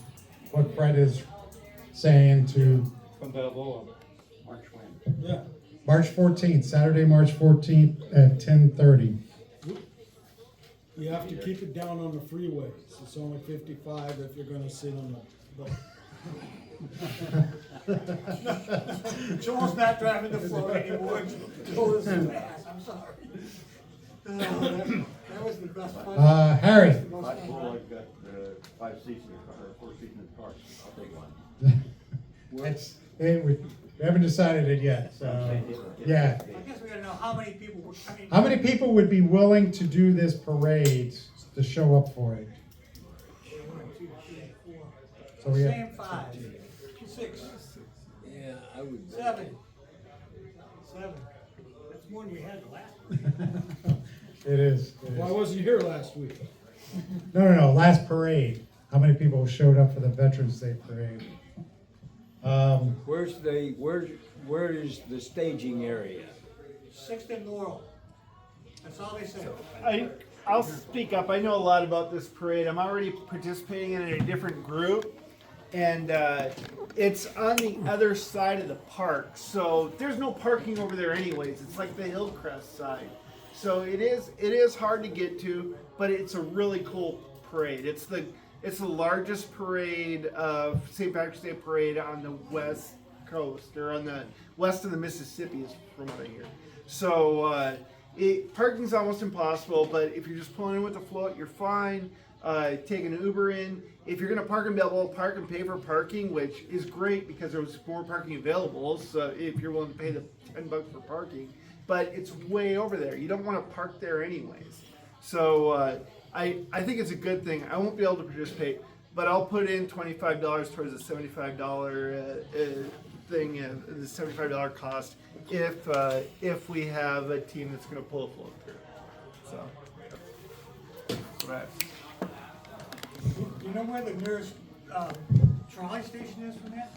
what Fred is saying to From Balboa. Yeah. March 14th, Saturday, March 14th at 10:30. You have to keep it down on the freeways. It's only 55 if you're gonna sit on the. Joel's not driving the float anymore. Joel is fast. I'm sorry. That was the best part. Harry? I've got 5 seats in the car, or 4 seats in the car. I'll take one. We haven't decided it yet, so, yeah. I guess we gotta know how many people would, How many people would be willing to do this parade to show up for it? 1, 2, 3, 4. So we have- Same 5, 6, Yeah, I would. 7, more than we had the last. It is. Well, I wasn't here last week. No, last parade. How many people showed up for the Veterans Day parade? Where is the staging area? 6th and Laurel. That's all they say. I'll speak up. I know a lot about this parade. I'm already participating in a different group, and it's on the other side of the park. So there's no parking over there anyways. It's like the Hillcrest side. So it is hard to get to, but it's a really cool parade. It's the largest parade of St. Patrick's Day parade on the West Coast, or on the west of the Mississippi, is from what I hear. So parking's almost impossible, but if you're just pulling in with the float, you're fine. Take an Uber in. If you're gonna park in Balboa Park and pay for parking, which is great because there's more parking available, so if you're willing to pay the $10 for parking, but it's way over there. You don't want to park there anyways. So I think it's a good thing. I won't be able to participate, but I'll put in $25 towards the $75 thing, the $75 cost if we have a team that's going to pull a float through. So that's what I have. Do you know where the nearest trolley station is from that?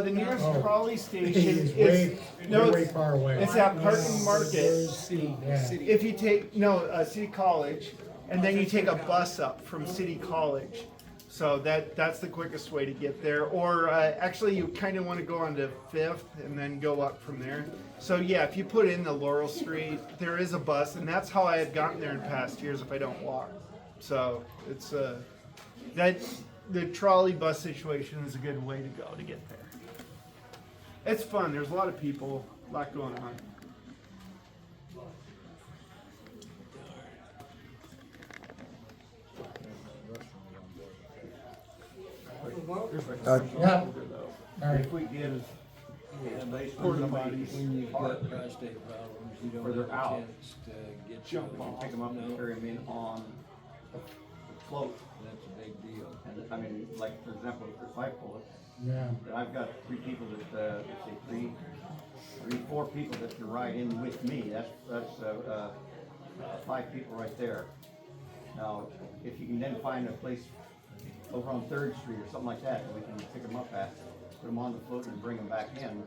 The nearest trolley station It's way far away. It's at Parking Market. Yeah. If you take City College, and then you take a bus up from City College, so that's the quickest way to get there. Or actually, you kind of want to go on to 5th and then go up from there. So yeah, if you put in the Laurel Street, there is a bus, and that's how I have gotten there in past years if I don't walk. So it's the trolley bus situation is a good way to go to get there. It's fun. There's a lot of people, a lot going on. Yeah. All right. If we give Porta potties. When you've got prostate problems, you don't Where they're have a out. chance to get jump off, pick them up and carry them in on the float. That's a big deal. And I mean, like, for example, if I pull it, Yeah. then I've got 3 people that, let's say 4 people that can ride in with me. That's 5 people right there. Now, if you can then find a place over on 3rd Street or something like that, we can pick them up at, put them on the float and bring them back in, and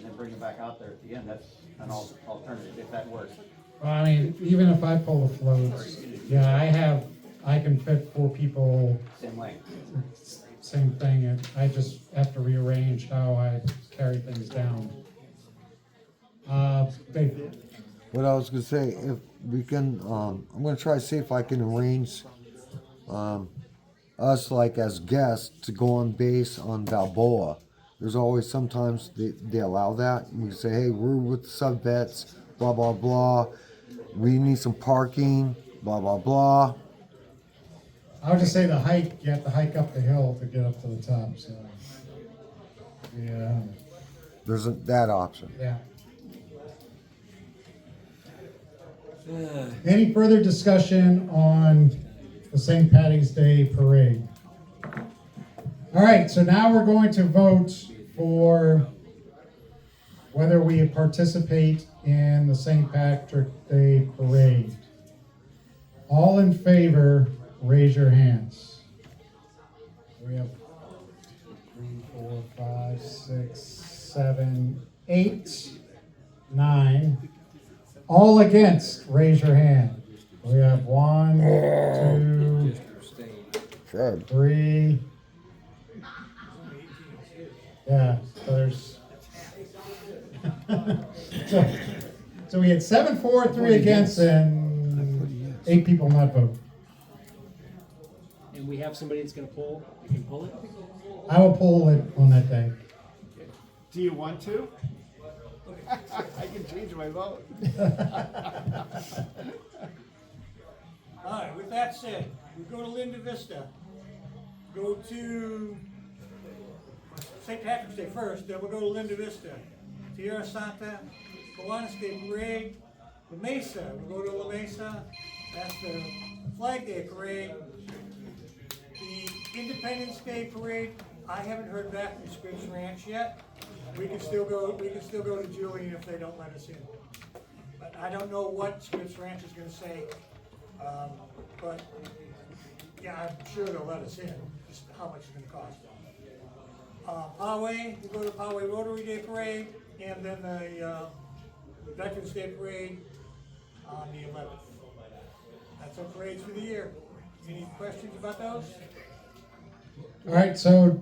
then bring them back out there at the end. That's an alternative, if that works. Well, I mean, even if I pull the floats, yeah, I can fit 4 people. Same length. Same thing. And I just have to rearrange how I carry things down. Dave. What I was gonna say, if we can, I'm gonna try to see if I can arrange, us like as guests to go on base on Balboa. There's always sometimes they allow that. And we say, hey, we're with the sub vets, blah blah blah. We need some parking, blah blah blah. I would just say the hike, you have to hike up the hill to get up to the top, so. Yeah. There's that option. Yeah. Any further discussion on the St. Patty's Day parade? All right, so now we're going to vote for whether we participate in the St. Patrick's Day parade. All in favor, raise your hands. We have 3, 4, 5, 6, 7, 8, 9. All against, raise your hand. We have 1, 2, 3. Yeah, so there's. so we had 7 for, 3 against, and 8 people not vote. And we have somebody that's gonna pull, you can pull it? I will pull it on that day. Do you want to? I can change my vote. All right, with that said, we go to Linda Vista, go to St. Patrick's Day first, then we'll go to Linda Vista, Tierra Santa, Kiwanis Day Parade, La Mesa, we'll go to La Mesa, that's the Flag Day Parade. The Independence Day Parade, I haven't heard back from Scripps Ranch yet. We can still go to Julian if they don't let us in. But I don't know what Smith's Ranch is gonna say, but, yeah, I'm sure they'll let us in, just how much it's gonna cost. Poway, we go to Poway Rotary Day Parade, and then the Veterans Day Parade on the 11th. That's our parades for the year. Any questions about those? All right, so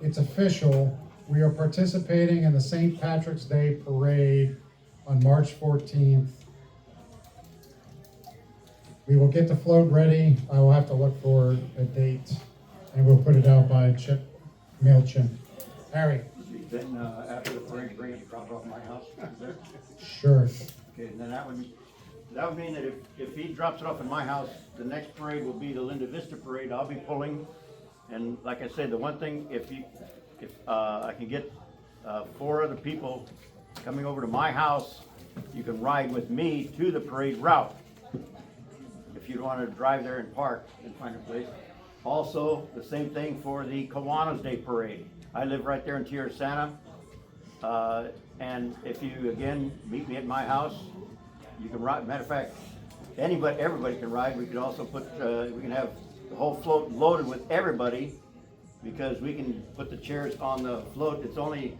it's official. We are participating in the St. Patrick's Day Parade on March 14th. We will get the float ready. I will have to look for a date, and we'll put it out by MailChimp. Harry? Then, after the parade, bring it, drop it off at my house, is there? Sure. Okay, and then that would mean that if he drops it off at my house, the next parade will be the Linda Vista Parade. I'll be pulling. And like I said, the one thing, if I can get 4 other people coming over to my house, you can ride with me to the parade route. If you want to drive there and park and find a place. Also, the same thing for the Kiwanis Day Parade. I live right there in Tierra Santa. And if you, again, meet me at my house, you can ride. Matter of fact, everybody can ride. We could also we can have the whole float loaded with everybody, because we can put the chairs on the float. It's only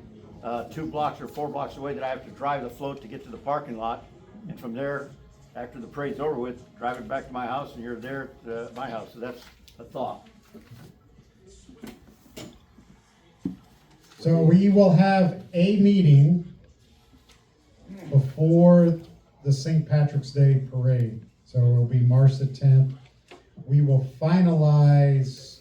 2 blocks or 4 blocks away that I have to drive the float to get to the parking lot. And from there, after the parade's over with, drive it back to my house, and you're there at my house. So that's a thought. So we will have a meeting before the St. Patrick's Day Parade. So it'll be March the 10th. We will finalize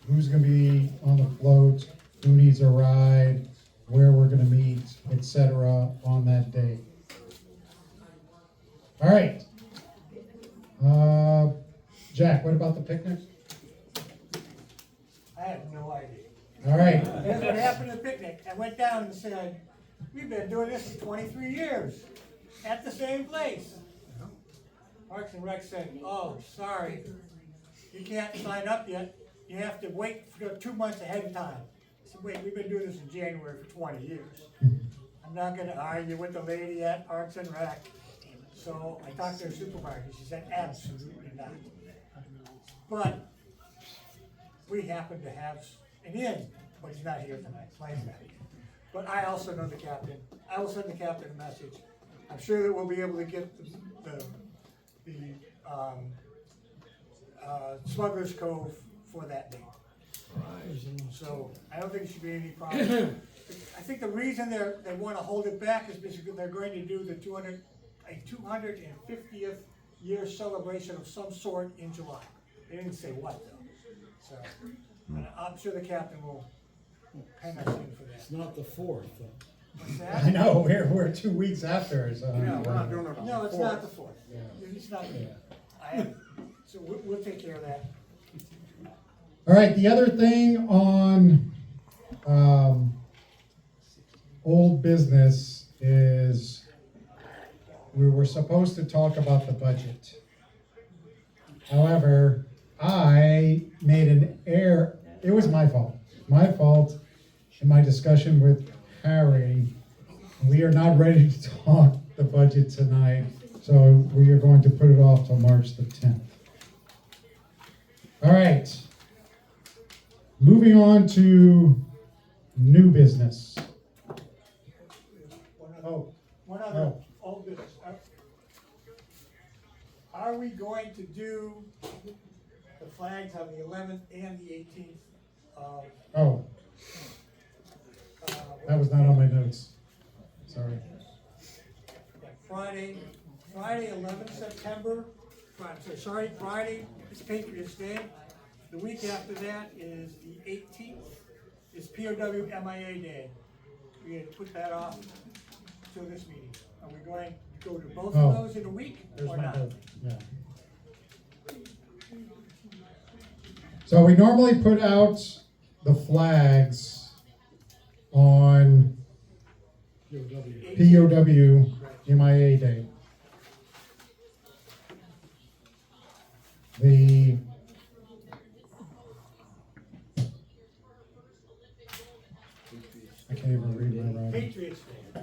who's gonna be on the float, who needs a ride, where we're gonna meet, etc. on that day. All right. Jack, what about the picnic? I have no idea. All right. Here's what happened at the picnic. I went down and said, we've been doing this for 23 years at the same place. Parks and Rec said, oh, sorry, you can't sign up yet. You have to wait for 2 months ahead of time. I said, wait, we've been doing this in January for 20 years. I'm not gonna argue with the lady at Parks and Rec. So I talked to her supervisor. She said, absolutely not. But we happen to have an in, but he's not here tonight. Mine's not here. But I also know the captain. I will send the captain a message. I'm sure that we'll be able to get the Smuggler's Cove for that day. So I don't think it should be any problem. I think the reason they want to hold it back is because they're going to do the 250th year celebration of some sort in July. They didn't say what though. So I'm sure the captain will hang us in for that. It's not the 4th, though. What's that? I know, we're 2 weeks after, so. Yeah, we're not doing it on No, the it's 4th. not the 4th. It's not. So we'll take care of that. All right, the other thing on old business is we were supposed to talk about the budget. However, I made an error. It was my fault. My fault in my discussion with Harry. We are not ready to talk the budget tonight, so we are going to put it off till March the 10th. All right. Moving on to new business. One other old business. Are we going to do the flags on the 11th and the 18th of? That was not on my notes. Sorry. Friday, 11th September. Friday is Patriots Day. The week after that is the 18th. Is POW MIA Day. We had to put that off till this meeting. Are we going to go to both of those in a week There's or my not? note. Yeah. So we normally put out the flags on POW MIA Day. I can't even read my writing. Patriots Day.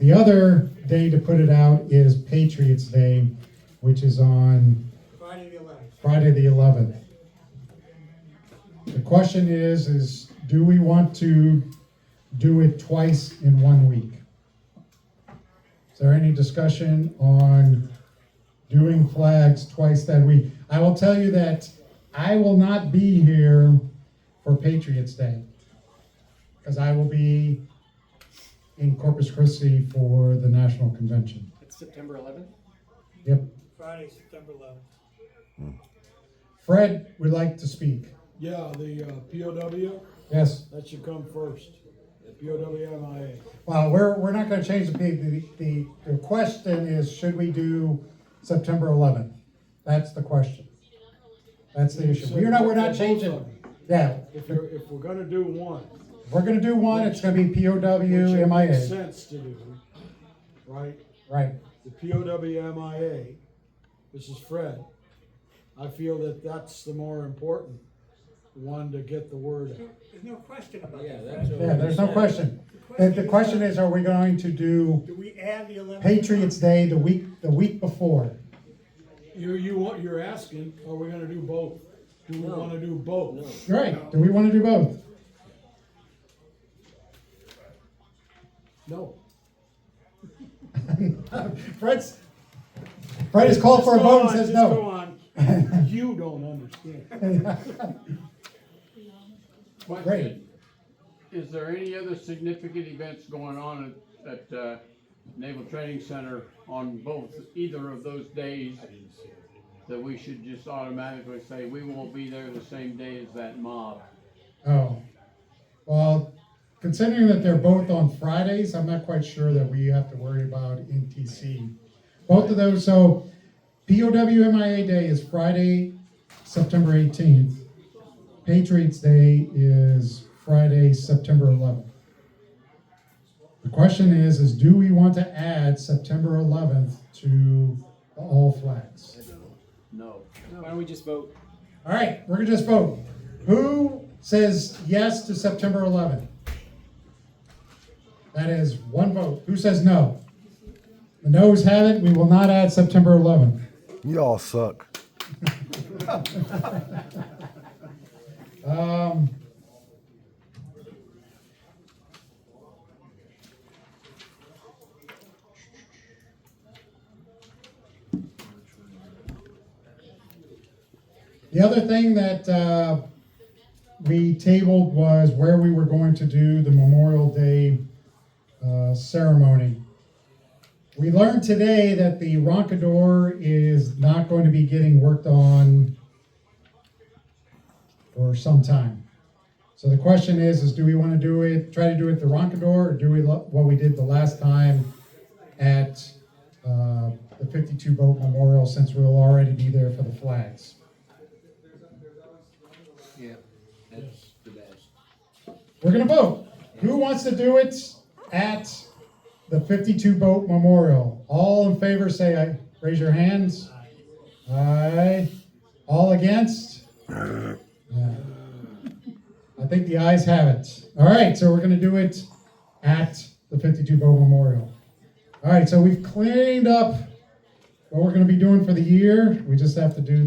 The other day to put it out is Patriots Day, which is on Friday the 11th. Friday the 11th. The question is do we want to do it twice in 1 week? Is there any discussion on doing flags twice that week? I will tell you that I will not be here for Patriots Day because I will be in Corpus Christi for the National Convention. It's September 11th? Yep. Friday, September 11th. Fred would like to speak. Yeah, the POW, Yes. that should come first. The POW-MIA. Well, we're not gonna change the question is, should we do September 11th? That's the question. That's the issue. We're not changing, yeah. If we're gonna do one, If we're gonna do one, it's gonna be POW, which it makes MIA. sense to do, right? Right. The POW-MIA, this is Fred. I feel that that's the more important one to get the word out. There's no question about Yeah, that. that's Fred. Yeah, there's no question. The question is, are we going to do Do we add the 11th? Patriots Day the week before? You're asking, are we gonna do both? Do we wanna do both? Right, do we wanna do both? No. Fred has called for a vote and says Just go no. on. You don't understand. Question, is there any other significant events going on at Naval Training Center on either of those days that we should just automatically say, we won't be there the same day as that mob? Oh, well, considering that they're both on Fridays, I'm not quite sure that we have to worry about NTC. Both of those, so POW-MIA Day is Friday, September 18th. Patriots Day is Friday, September 11th. The question is do we want to add September 11th to all flags? No. Why don't we just vote? All right, we're gonna just vote. Who says yes to September 11th? That is one vote. Who says no? The noes have it. We will not add September 11th. Y'all suck. The other thing that we tabled was where we were going to do the Memorial Day ceremony. We learned today that the Roncador is not going to be getting worked on for some time. So the question is do we want to try to do it the Roncador, or do we what we did the last time at the 52 Boat Memorial, since we'll already be there for the flags? Yeah, that's the best. We're gonna vote. Who wants to do it at the 52 Boat Memorial? All in favor say aye. Raise your hands. Aye. All against? Yeah. I think the ayes have it. All right, so we're gonna do it at the 52 Boat Memorial. All right, so we've cleaned up what we're gonna be doing for the year. We just have to do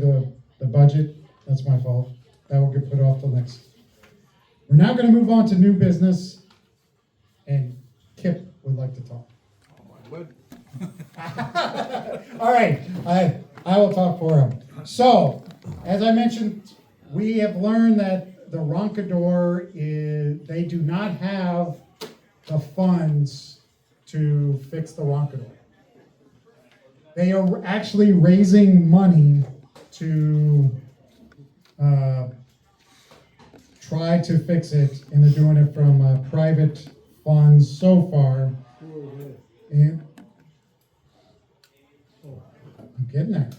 the budget. That's my fault. That will get put off till next. We're now gonna move on to new business, and Kip would like to talk. All right, I will talk for him. So, as I mentioned, we have learned that the Roncador they do not have the funds to fix the Roncador. They are actually raising money to try to fix it, and they're doing it from private funds so far. And I'm getting there.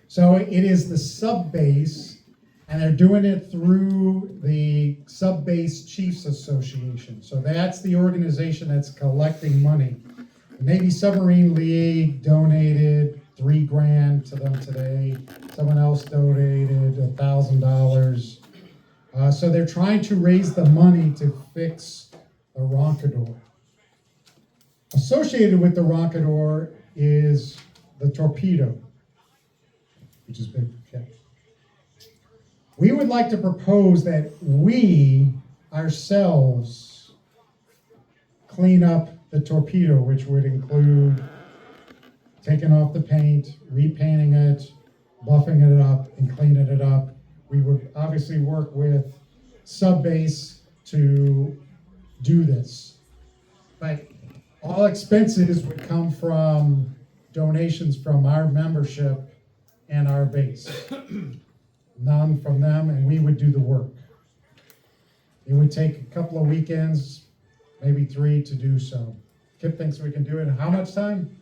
So it is the sub base, and they're doing it through the Sub Base Chiefs Association. So that's the organization that's collecting money. The Navy Submarine League donated $3,000 to them today. Someone else donated $1,000. So they're trying to raise the money to fix the Roncador. Associated with the rocket ore is the torpedo, which is big for Kip. We would like to propose that we ourselves clean up the torpedo, which would include taking off the paint, repainting it, buffing it up, and cleaning it up. We would obviously work with Subbase to do this. But all expenses would come from donations from our membership and our base. None from them, and we would do the work. It would take a couple of weekends, maybe 3 to do so. Kip thinks we can do it in how much time?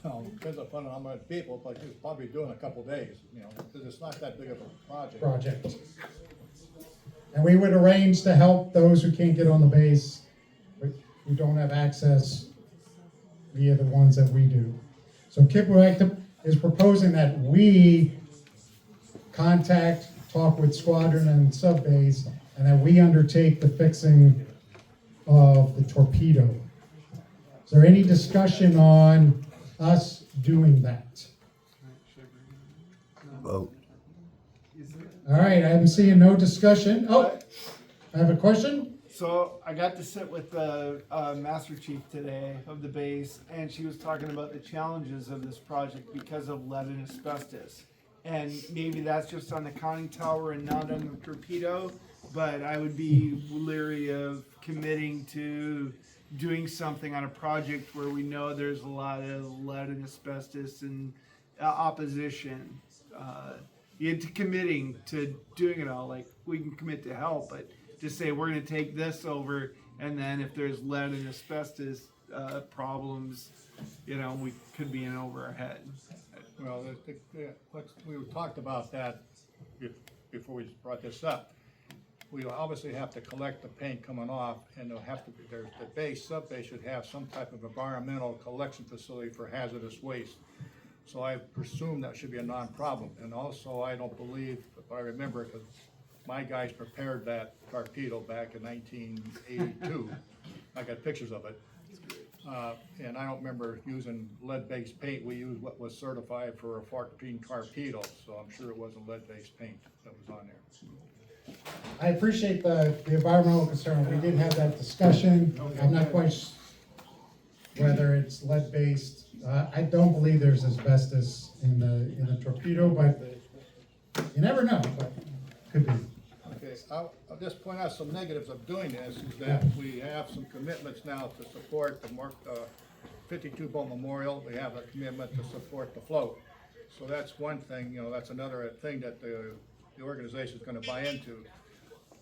Well, depends upon how many people, but you probably do in a couple days, you know, because it's not that big of a project. And we would arrange to help those who can't get on the base, but who don't have access via the ones that we do. So Kip is proposing that we talk with Squadron and Subbase, and that we undertake the fixing of the torpedo. Is there any discussion on us doing that? Vote. All right, I'm seeing no discussion. Oh, I have a question. So I got to sit with the Master Chief today of the base, and she was talking about the challenges of this project because of lead and asbestos. And maybe that's just on the conning tower and not on the torpedo, but I would be leery of committing to doing something on a project where we know there's a lot of lead and asbestos and opposition. Into committing to doing it all, like we can commit to help, but just say we're going to take this over, and then if there's lead and asbestos problems, you know, we could be in over our head. Well, we talked about that before we brought this up. We obviously have to collect the paint coming off, and there'll have to be, the subbase should have some type of environmental collection facility for hazardous waste. So I presume that should be a non-problem. And also, I don't believe, if I remember, because my guys prepared that torpedo back in 1982. I got pictures of it. And I don't remember using lead-based paint. We used what was certified for a 14 torpedo, so I'm sure it wasn't lead-based paint that was on there. I appreciate the environmental concern. We did have that discussion. I'm not quite whether it's lead-based. I don't believe there's asbestos in the torpedo, but you never know, but could be. Okay, I'll just point out some negatives of doing this, is that we have some commitments now to support the 52 Boat Memorial. We have a commitment to support the float. So that's one thing, you know, that's another thing that the organization is going to buy into.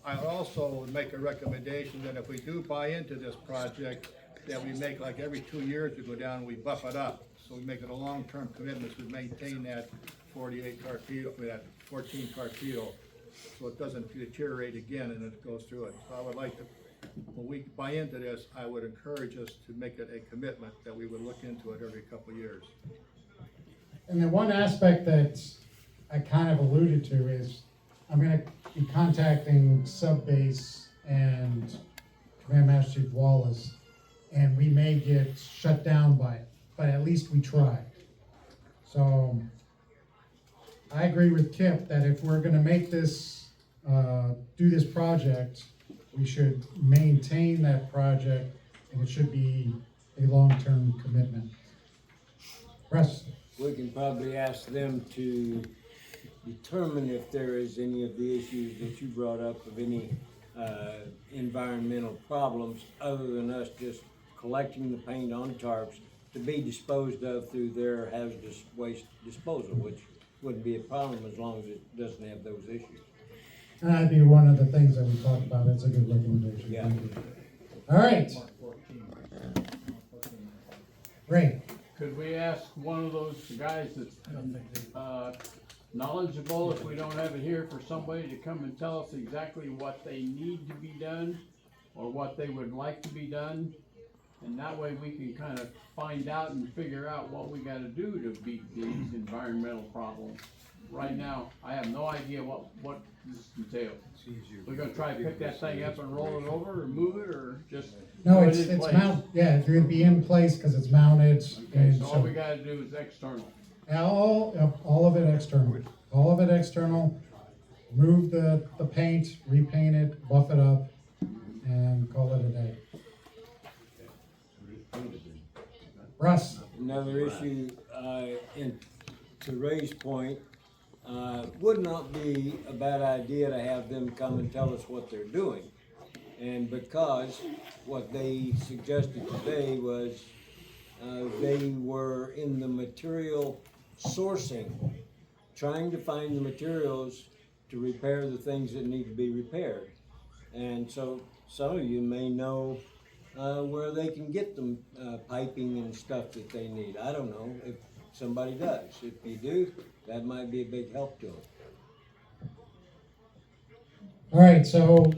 I also would make a recommendation that if we do buy into this project, that we make like every 2 years we go down and we buff it up. So we make it a long-term commitment to maintain that 48 torpedo, that 14 torpedo, so it doesn't deteriorate again and it goes through it. So I would like to, when we buy into this, I would encourage us to make it a commitment that we would look into it every couple of years. And then one aspect that I kind of alluded to is I'm going to be contacting Subbase and Command Master Chief Wallace, and we may get shut down by it, but at least we tried. So I agree with Kip that if we're going to make this, do this project, we should maintain that project, and it should be a long-term commitment. Russ? We can probably ask them to determine if there is any of the issues that you brought up of any environmental problems other than us just collecting the paint on tarps to be disposed of through their hazardous waste disposal, which wouldn't be a problem as long as it doesn't have those issues. And that'd be one of the things that we talked about. It's a good recommendation. Yeah. Thank you. All right. Ray. Could we ask one of those guys that's knowledgeable, if we don't have it here, for somebody to come and tell us exactly what they need to be done or what they would like to be done? And that way we can kind of find out and figure out what we gotta do to beat these environmental problems. right now, I have no idea what this entails. We're gonna try to pick that thing up and roll it over or move it or just? No, put it it's, in it's place? mount, yeah, it's gonna be in place because it's mounted. Okay, And so all we gotta do is external. all of it external, all of it external. Move the paint, repaint it, buff it up, and call it a day. Russ? Another issue, to Ray's point, would not be a bad idea to have them come and tell us what they're doing. And because what they suggested today was, they were in the material sourcing, trying to find the materials to repair the things that need to be repaired. And so some of you may know where they can get the piping and stuff that they need. I don't know if somebody does. If you do, that might be a big help to them. All right, so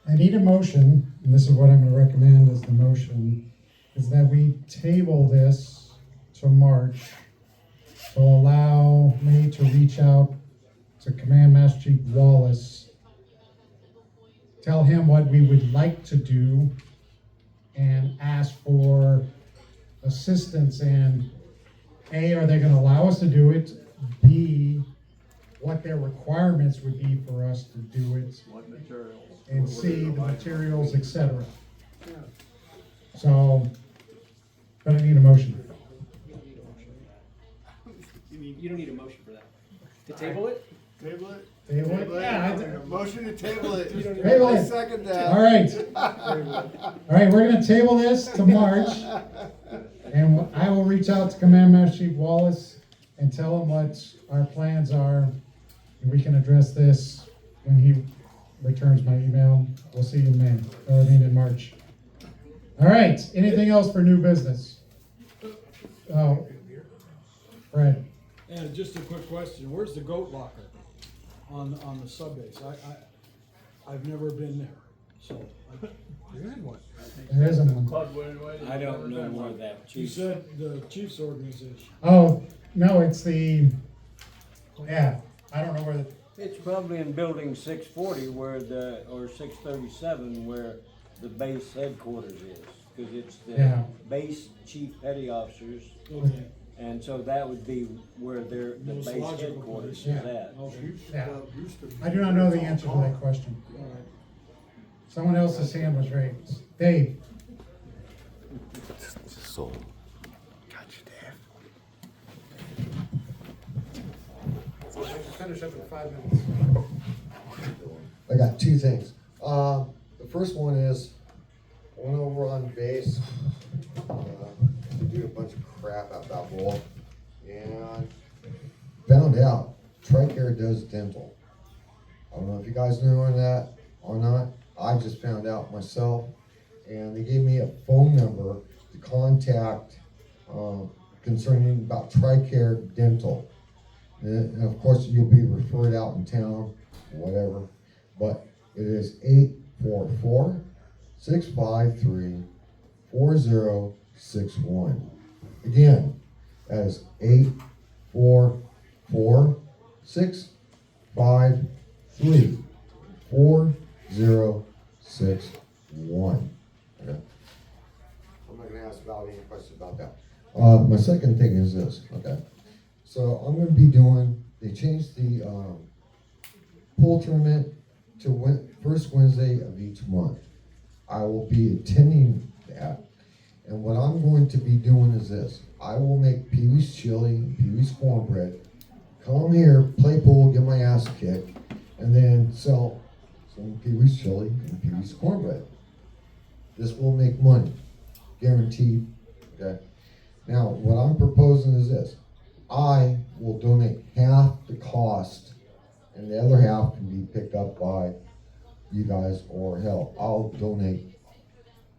I need a motion, and this is what I'm gonna recommend as the motion, is that we table this to March to allow me to reach out to Command Master Chief Wallace, tell him what we would like to do, and ask for assistance and A, are they gonna allow us to do it? B, what their requirements would be for us to do it, What materials? and C, the materials, etc. So, but I need a motion. You don't need a motion for that. To table it? Table it? Table it? Yeah, Motion to table it. Table I it. second that. all right. All right, we're gonna table this to March, and I will reach out to Command Master Chief Wallace and tell him what our plans are, and we can address this when he returns my email. We'll see you in May, or I mean in March. All right, anything else for new business? Oh, Fred. And just a quick question, where's the goat locker on the sub base? I've never been there, so. There isn't one. There isn't one. Bud went away. I don't know where that You chief. said the Chiefs organization. Oh, no, it's the, yeah, I don't know where the, It's probably in building 640 or 637 where the base headquarters is. Because it's the Yeah. base chief petty officers. Okay. And so that would be where the Most base logical headquarters is place. at. Okay. yeah. I do not know the answer to that question. All right. Someone else's hand was raised. Dave? So, Finish up in 5 minutes. I got two things. The first one is, I went over on base, to do a bunch of crap at Balboa, and found out TRICARE does dental. I don't know if you guys knew that or not. I just found out myself, and they gave me a phone number to contact concerning about TRICARE dental. And of course, you'll be referred out in town, whatever, but it is 844-653-4061. Again, that is 844-653-4061. Okay. I'm not gonna ask about any questions about that. My second thing is this, okay? So I'm gonna be doing, they changed the pool tournament to first Wednesday of each month. I will be attending that, and what I'm going to be doing is this. I will make Pee-wee's chili, Pee-wee's cornbread, come here, play pool, get my ass kicked, and then sell some Pee-wee's chili and Pee-wee's cornbread. This will make money, guaranteed, okay? Now, what I'm proposing is this. I will donate half the cost, and the other half can be picked up by you guys, or hell, I'll donate,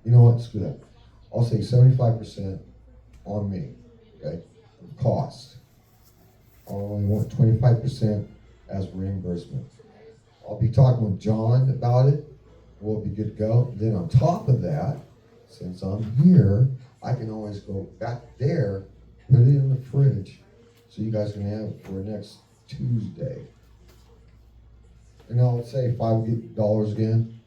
you know what, screw that. I'll say 75% on me, okay, cost. I only want 25% as reimbursement. I'll be talking with John about it, we'll be good to go. Then on top of that, since I'm here, I can always go back there, put it in the fridge, So you guys can have it for next Tuesday. And I'll say $5 again.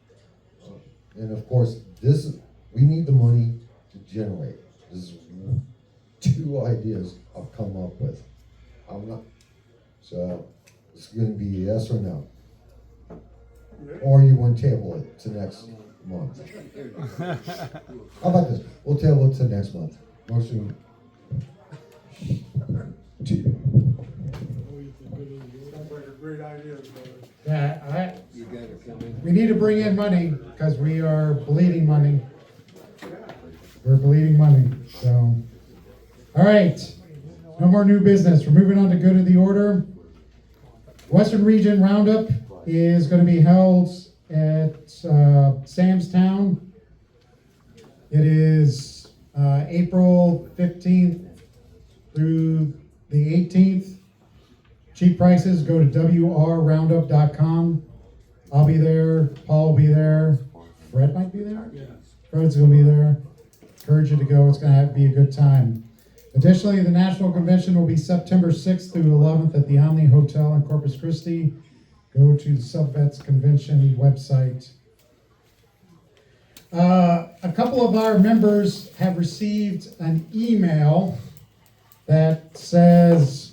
And of course, we need the money to generate. This is 2 ideas I've come up with. So it's gonna be yes or no. Or you want to table it to next month. How about this? We'll table it to next month. Motion. Sounds like a great idea, brother. Yeah, You gotta come in. we need to bring in money because we are bleeding money. We're bleeding money, so. All right, no more new business. We're moving on to good of the order. Western Region Roundup is gonna be held at, Sam's Town. It is, April 15th through the 18th. Cheap prices, go to WRRoundup.com. I'll be there, Paul will be there, Fred might be there? Yeah. Fred's gonna be there. Encourage you to go, it's gonna be a good time. Additionally, the National Convention will be September 6th through 11th at the Omni Hotel in Corpus Christi. Go to the Subvets Convention website. A couple of our members have received an email that says,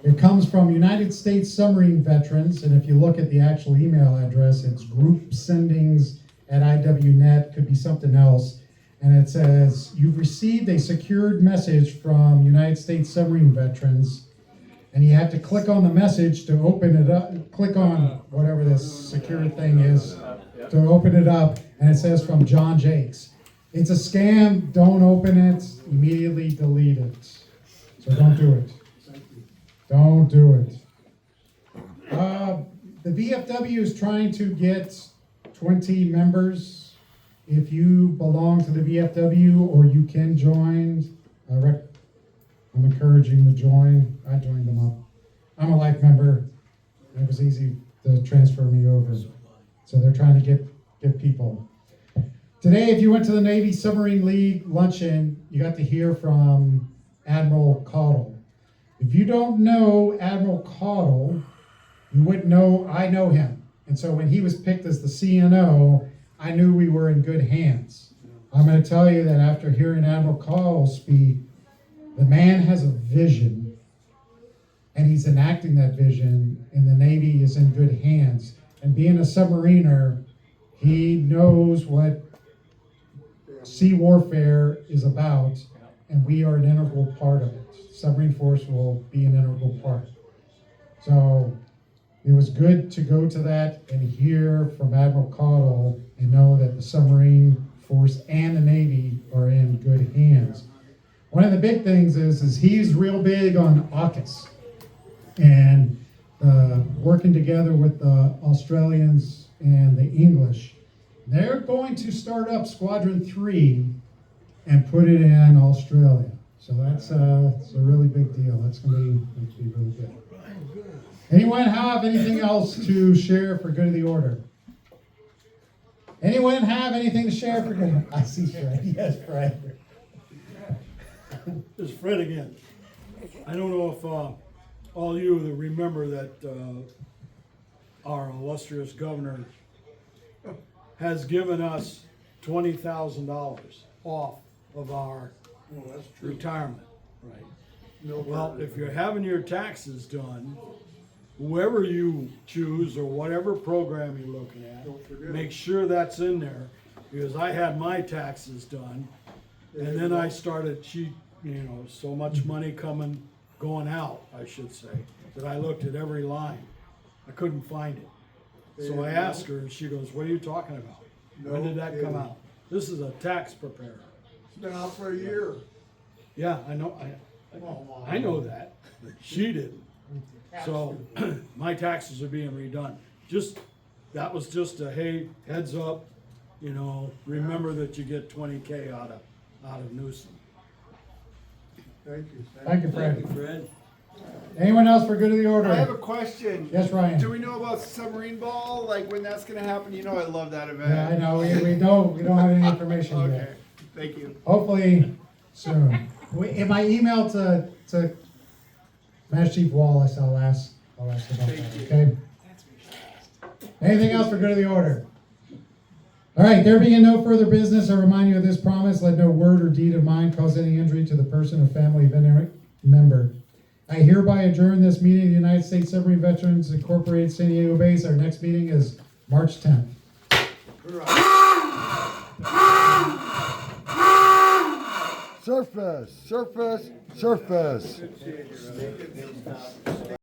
it comes from United States Submarine Veterans, and if you look at the actual email address, it's groupsendings@IWNet, could be something else. And it says, you've received a secured message from United States Submarine Veterans, and you have to click on the message to open it up, click on whatever this secure thing is, to open it up, and it says from John Jakes. It's a scam, don't open it, immediately delete it. So don't do it. Don't do it. The VFW is trying to get 20 members. If you belong to the VFW or you can join, I'm encouraging to join. I joined them up. I'm a life member. It was easy to transfer me over. So they're trying to get people. Today, if you went to the Navy Submarine League luncheon, you got to hear from Admiral Caudle. If you don't know Admiral Caudle, you wouldn't know I know him. And so when he was picked as the CNO, I knew we were in good hands. I'm going to tell you that after hearing Admiral Caudle speak, the man has a vision, and he's enacting that vision, and the Navy is in good hands. And being a submariner, he knows what sea warfare is about, and we are an integral part of it. Submarine Force will be an integral part. So it was good to go to that and hear from Admiral Caudle and know that the submarine force and the Navy are in good hands. One of the big things is he's real big on AUKUS and working together with the Australians and the English. They're going to start up Squadron 3 and put it in Australia. So that's it's a really big deal. That's going to be really good. Anyone have anything else to share for good of the order? Anyone have anything to share for good? I see Fred. Yes, Fred. This is Fred again. I don't know if all you that remember that our illustrious governor has given us $20,000 off of our retirement. Right. Well, if you're having your taxes done, whoever you choose or whatever program you're looking at, make sure that's in there, because I had my taxes done, and then I started, so much money going out, I should say, that I looked at every line. I couldn't find it. So I asked her, and she goes, "What are you talking about? When did that come out?" This is a tax preparer. It's been out for a year. Yeah, I know. I know that. She didn't. So my taxes are being redone. That was just a hey, heads up. Remember that you get 20K out of Newsom. Thank you. Thank you, Fred. Thank you, Fred. Anyone else for good of the order? I have a question. Yes, Ryan. Do we know about submarine ball? Like when that's gonna happen? I love that event. Yeah, I know. We don't have any information Okay. yet. Thank you. Hopefully soon. In my email to Master Chief Wallace, I'll ask about that, okay? Anything else for good of the order? All right, there being no further business, I remind you of this promise: let no word or deed of mine cause any injury to the person or family of any member. I hereby adjourn this meeting of the United States Submarine Veterans Incorporated San Diego Base. Our next meeting is March 10th. Surface, surface, surface.